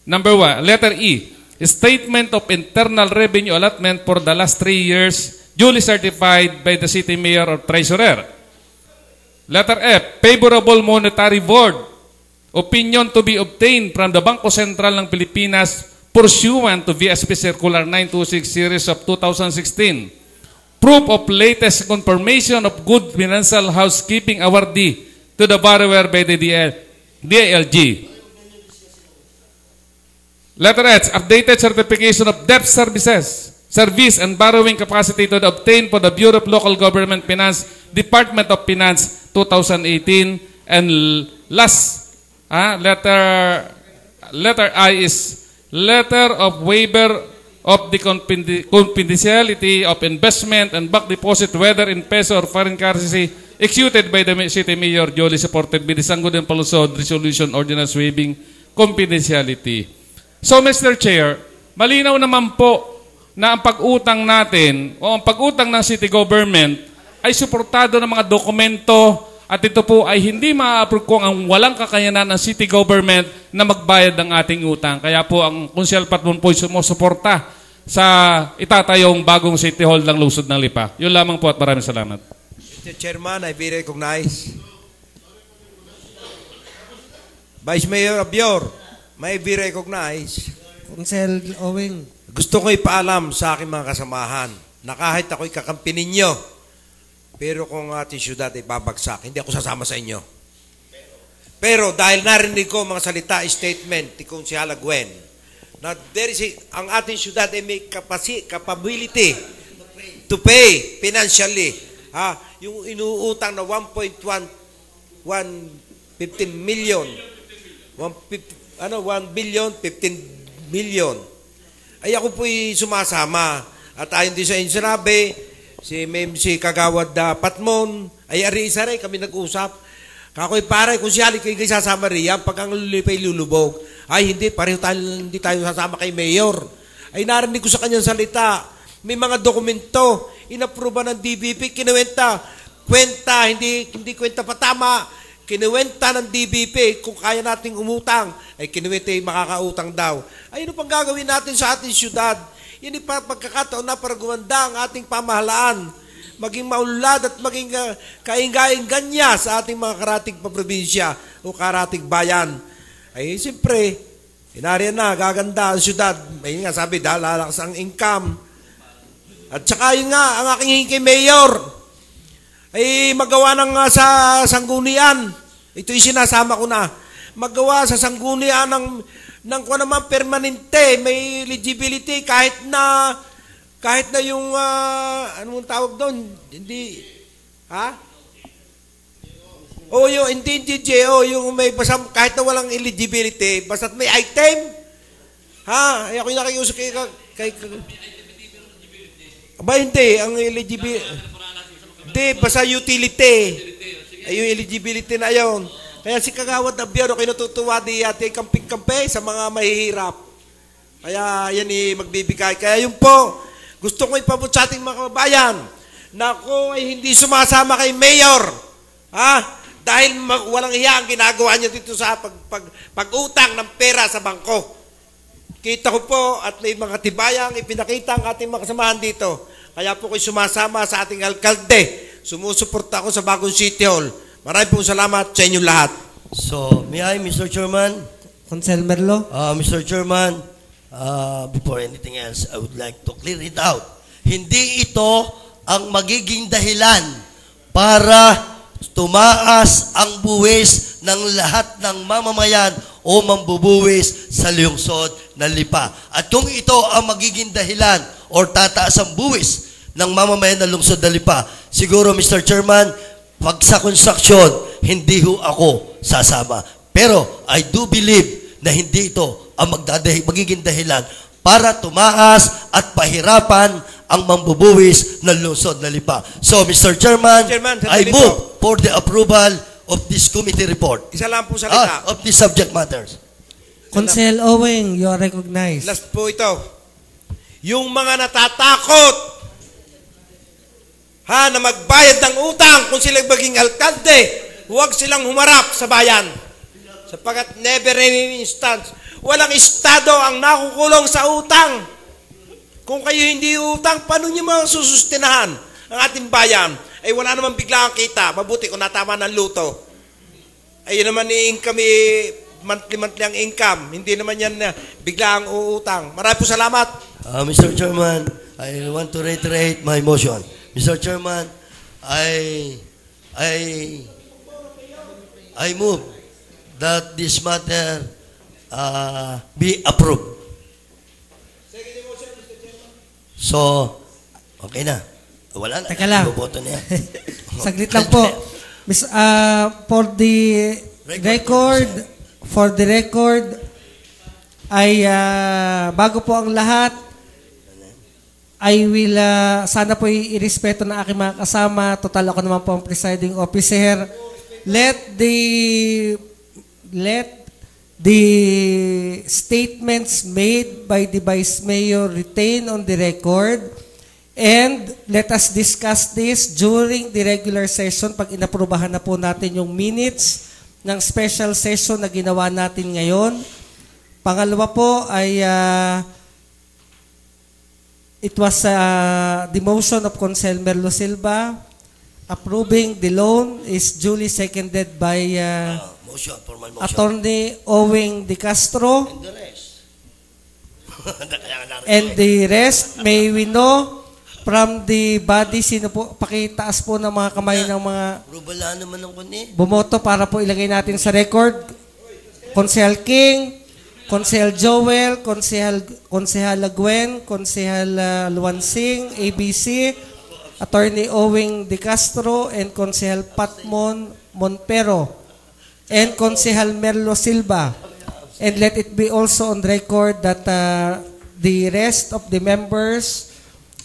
Number 1, letter E, statement of internal revenue allotment for the last 3 years, duly certified by the City Mayor or Treasurer. Letter F, favorable monetary board. Opinion to be obtained from the Bangko Sentral ng Pilipinas pursuant to VSP Circular 926 Series of 2016. Proof of latest confirmation of good financial housekeeping awardee to the borrower by the DILG. Letter H, updated certification of debt service and borrowing capacity to obtain for the Bureau of Local Government Finance, Department of Finance 2018. And last, letter I is letter of waiver of the confidentiality of investment and bank deposit, whether in peso or foreign currency, executed by the City Mayor, duly supported by the Sangguniang Palusod Resolution Ordinance waiving confidentiality. So, Mr. Chair, malinaw naman po na ang pag-utang natin o ang pag-utang ng city government ay suportado ng mga dokumento at ito po ay hindi ma-approve kung ang walang kakayanan ng city government na magbayad ng ating utang. Kaya po ang Consel Patmon po ay sumusuporta sa itatayong bagong City Hall ng Lungsod ng Lipa. Yun lamang po at maraming salamat. Mr. Chairman, I be recognized. Vice Mayor Abior, may be recognized. Consel Owing. Gusto ko ipaalam sa aking mga kasamahan na kahit ako'y kakampi ninyo, pero kung ating syudad ay babagsak, hindi ako sasama sa inyo. Pero dahil narinig ko mga salita, statement ni Konsyala Gwen, na ang ating syudad ay may capability to pay financially. Yung inuutang na 1.15 million, 1 billion, 15 million. Ay ako po'y sumasama. At ayon din sa inyo sinabi, si Kagawad Patmon, ay ari-isa rin kami nag-usap. Kakoy pare, kung siyali kayo sa Santa Maria, pag ang lulipay lulubog, ay hindi, pareho tayo, hindi tayo sasama kay Mayor. Ay narinig ko sa kanyang salita, may mga dokumento, inapruba ng DBP, kinuwenta, hindi kwenta pa tama, kinuwenta ng DBP, kung kaya nating umutang, ay kinuwenta yung makakautang daw. Ay ano pang gagawin natin sa ating syudad? Yan yung pagkakataon na para gumanda ang ating pamahalaan, maging maunlad at maging kainggainggan sa ating mga karatig paprobinsya o karatig bayan. Ay siyempre, inariyan na, gaganda ang syudad. Ay nga sabi, lalakas ang income. At saka yun nga, ang aking hingin kay Mayor, ay magawa ng sa sanggunian. Ito yung sinasama ko na. Magawa sa sanggunian ng kung naman permanente, may eligibility kahit na yung anong tawag doon? Hindi hindi GO, yung may basta kahit na walang eligibility, basta may item. Ay ako yung nakiusap kay hindi ang eligibility. Hindi, basta utility. Ay, yung eligibility na yon. Kaya si Kagawad Abiaro, kinututuwa di ate kamping-kampe sa mga mahihirap. Kaya yan magbibigay. Kaya yun po, gusto ko ipabot sa ating mga kababayan na ako ay hindi sumasama kay Mayor. Dahil walang iya ang ginagawa niya dito sa pag-utang ng pera sa bangko. Kita ko po at may mga tibayang ipinakita ang ating mga kasamahan dito. Kaya po ko'y sumasama sa ating alkalde. Sumusuporta ako sa bagong City Hall. Maraming pong salamat sa inyong lahat. So, may I, Mr. Chairman? Consel Merlo? Mr. Chairman, before anything else, I would like to clear it out. Hindi ito ang magiging dahilan para tumaas ang buwis ng lahat ng mamamayan o mambubuwis sa lungsod ng Lipa. At kung ito ang magiging dahilan or tataas ang buwis ng mamamayan ng lungsod ng Lipa, siguro, Mr. Chairman, pag sa construction, hindi ho ako sasama. Pero I do believe na hindi ito ang magiging dahilan para tumaas at pahirapan ang mambubuwis ng lungsod ng Lipa. So, Mr. Chairman, I move for the approval of this committee report. Isa lang po salita. Of these subject matters. Consel Owing, you are recognized. Last po ito. Yung mga natatakot na magbayad ng utang kung sila maging alkalde, huwag silang humarap sa bayan. Sapagat never any instance, walang estado ang nakukulong sa utang. Kung kayo hindi utang, paano nyo masusustinahan ang ating bayan? Ay wala naman bigla ang kita. Mabuti kung natama ng luto. Ay yun naman income, monthly ang income. Hindi naman yan bigla ang uutang. Maraming po salamat. Mr. Chairman, I want to reiterate my motion. Mr. Chairman, I move that this matter be approved. So, okay na. Wala na. Teka lang. Boboto na yan. Saglit lang po. For the record, ay bago po ang lahat, I will, sana po i-respeto ng aking mga kasama. Total ako naman po ang presiding officer. Let the statements made by the Vice Mayor retain on the record, and let us discuss this during the regular session pag inaprubahan na po natin yung minutes ng special session na ginawa natin ngayon. Pangalawa po ay it was the motion of Consel Merlo Silva approving the loan is duly seconded by Formal motion. Attorney Owing De Castro. And the rest. And the rest, may we know from the body, sino po, pakitaas po ng mga kamay ng mga Wala naman ng kundi. bumoto para po ilagay natin sa record. Consehal King, Consehal Joel, Consehal Gwen, Consehal Luansing, ABC, Attorney Owing De Castro, and Consehal Patmon Monpero, and Consehal Merlo Silva. And let it be also on record that the rest of the members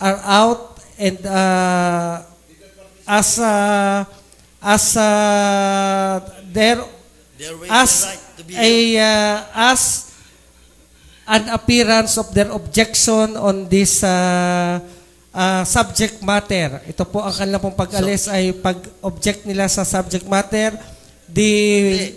are out, and as there They're waiving as the right to be here. as an appearance of their objection on this subject matter. Ito po ang kanilang pong pag-alis ay pag-object nila sa subject matter. The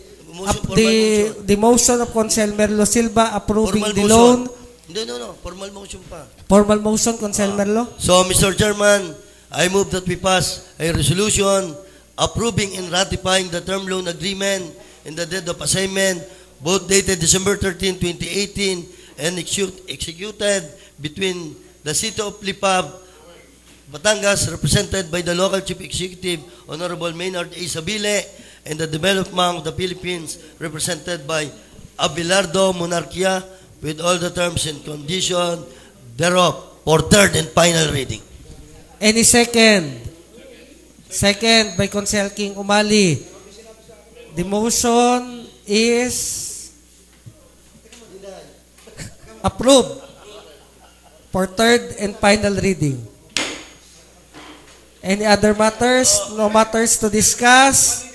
motion of Consel Merlo Silva approving Formal the motion. loan. No. Formal motion pa. Formal motion, Consel Merlo. So, Mr. Chairman, I move that we pass a resolution approving and ratifying the term loan agreement and the deed of assignment, both dated December 13, 2018 and executed between the City of Lipab, Batangas, represented by the local Chief Executive, Honorable Maynard A. Sabile, and the Development of the Philippines, represented by Abelardo Monarquia, with all the terms and conditions thereof, for third and final reading. Any second? Second by Consel King Umali. The motion is approved for third and final reading. Any other matters? No matters to discuss?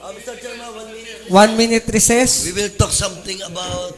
Mr. Chairman, 1 minute. 1 minute recess. We will talk something about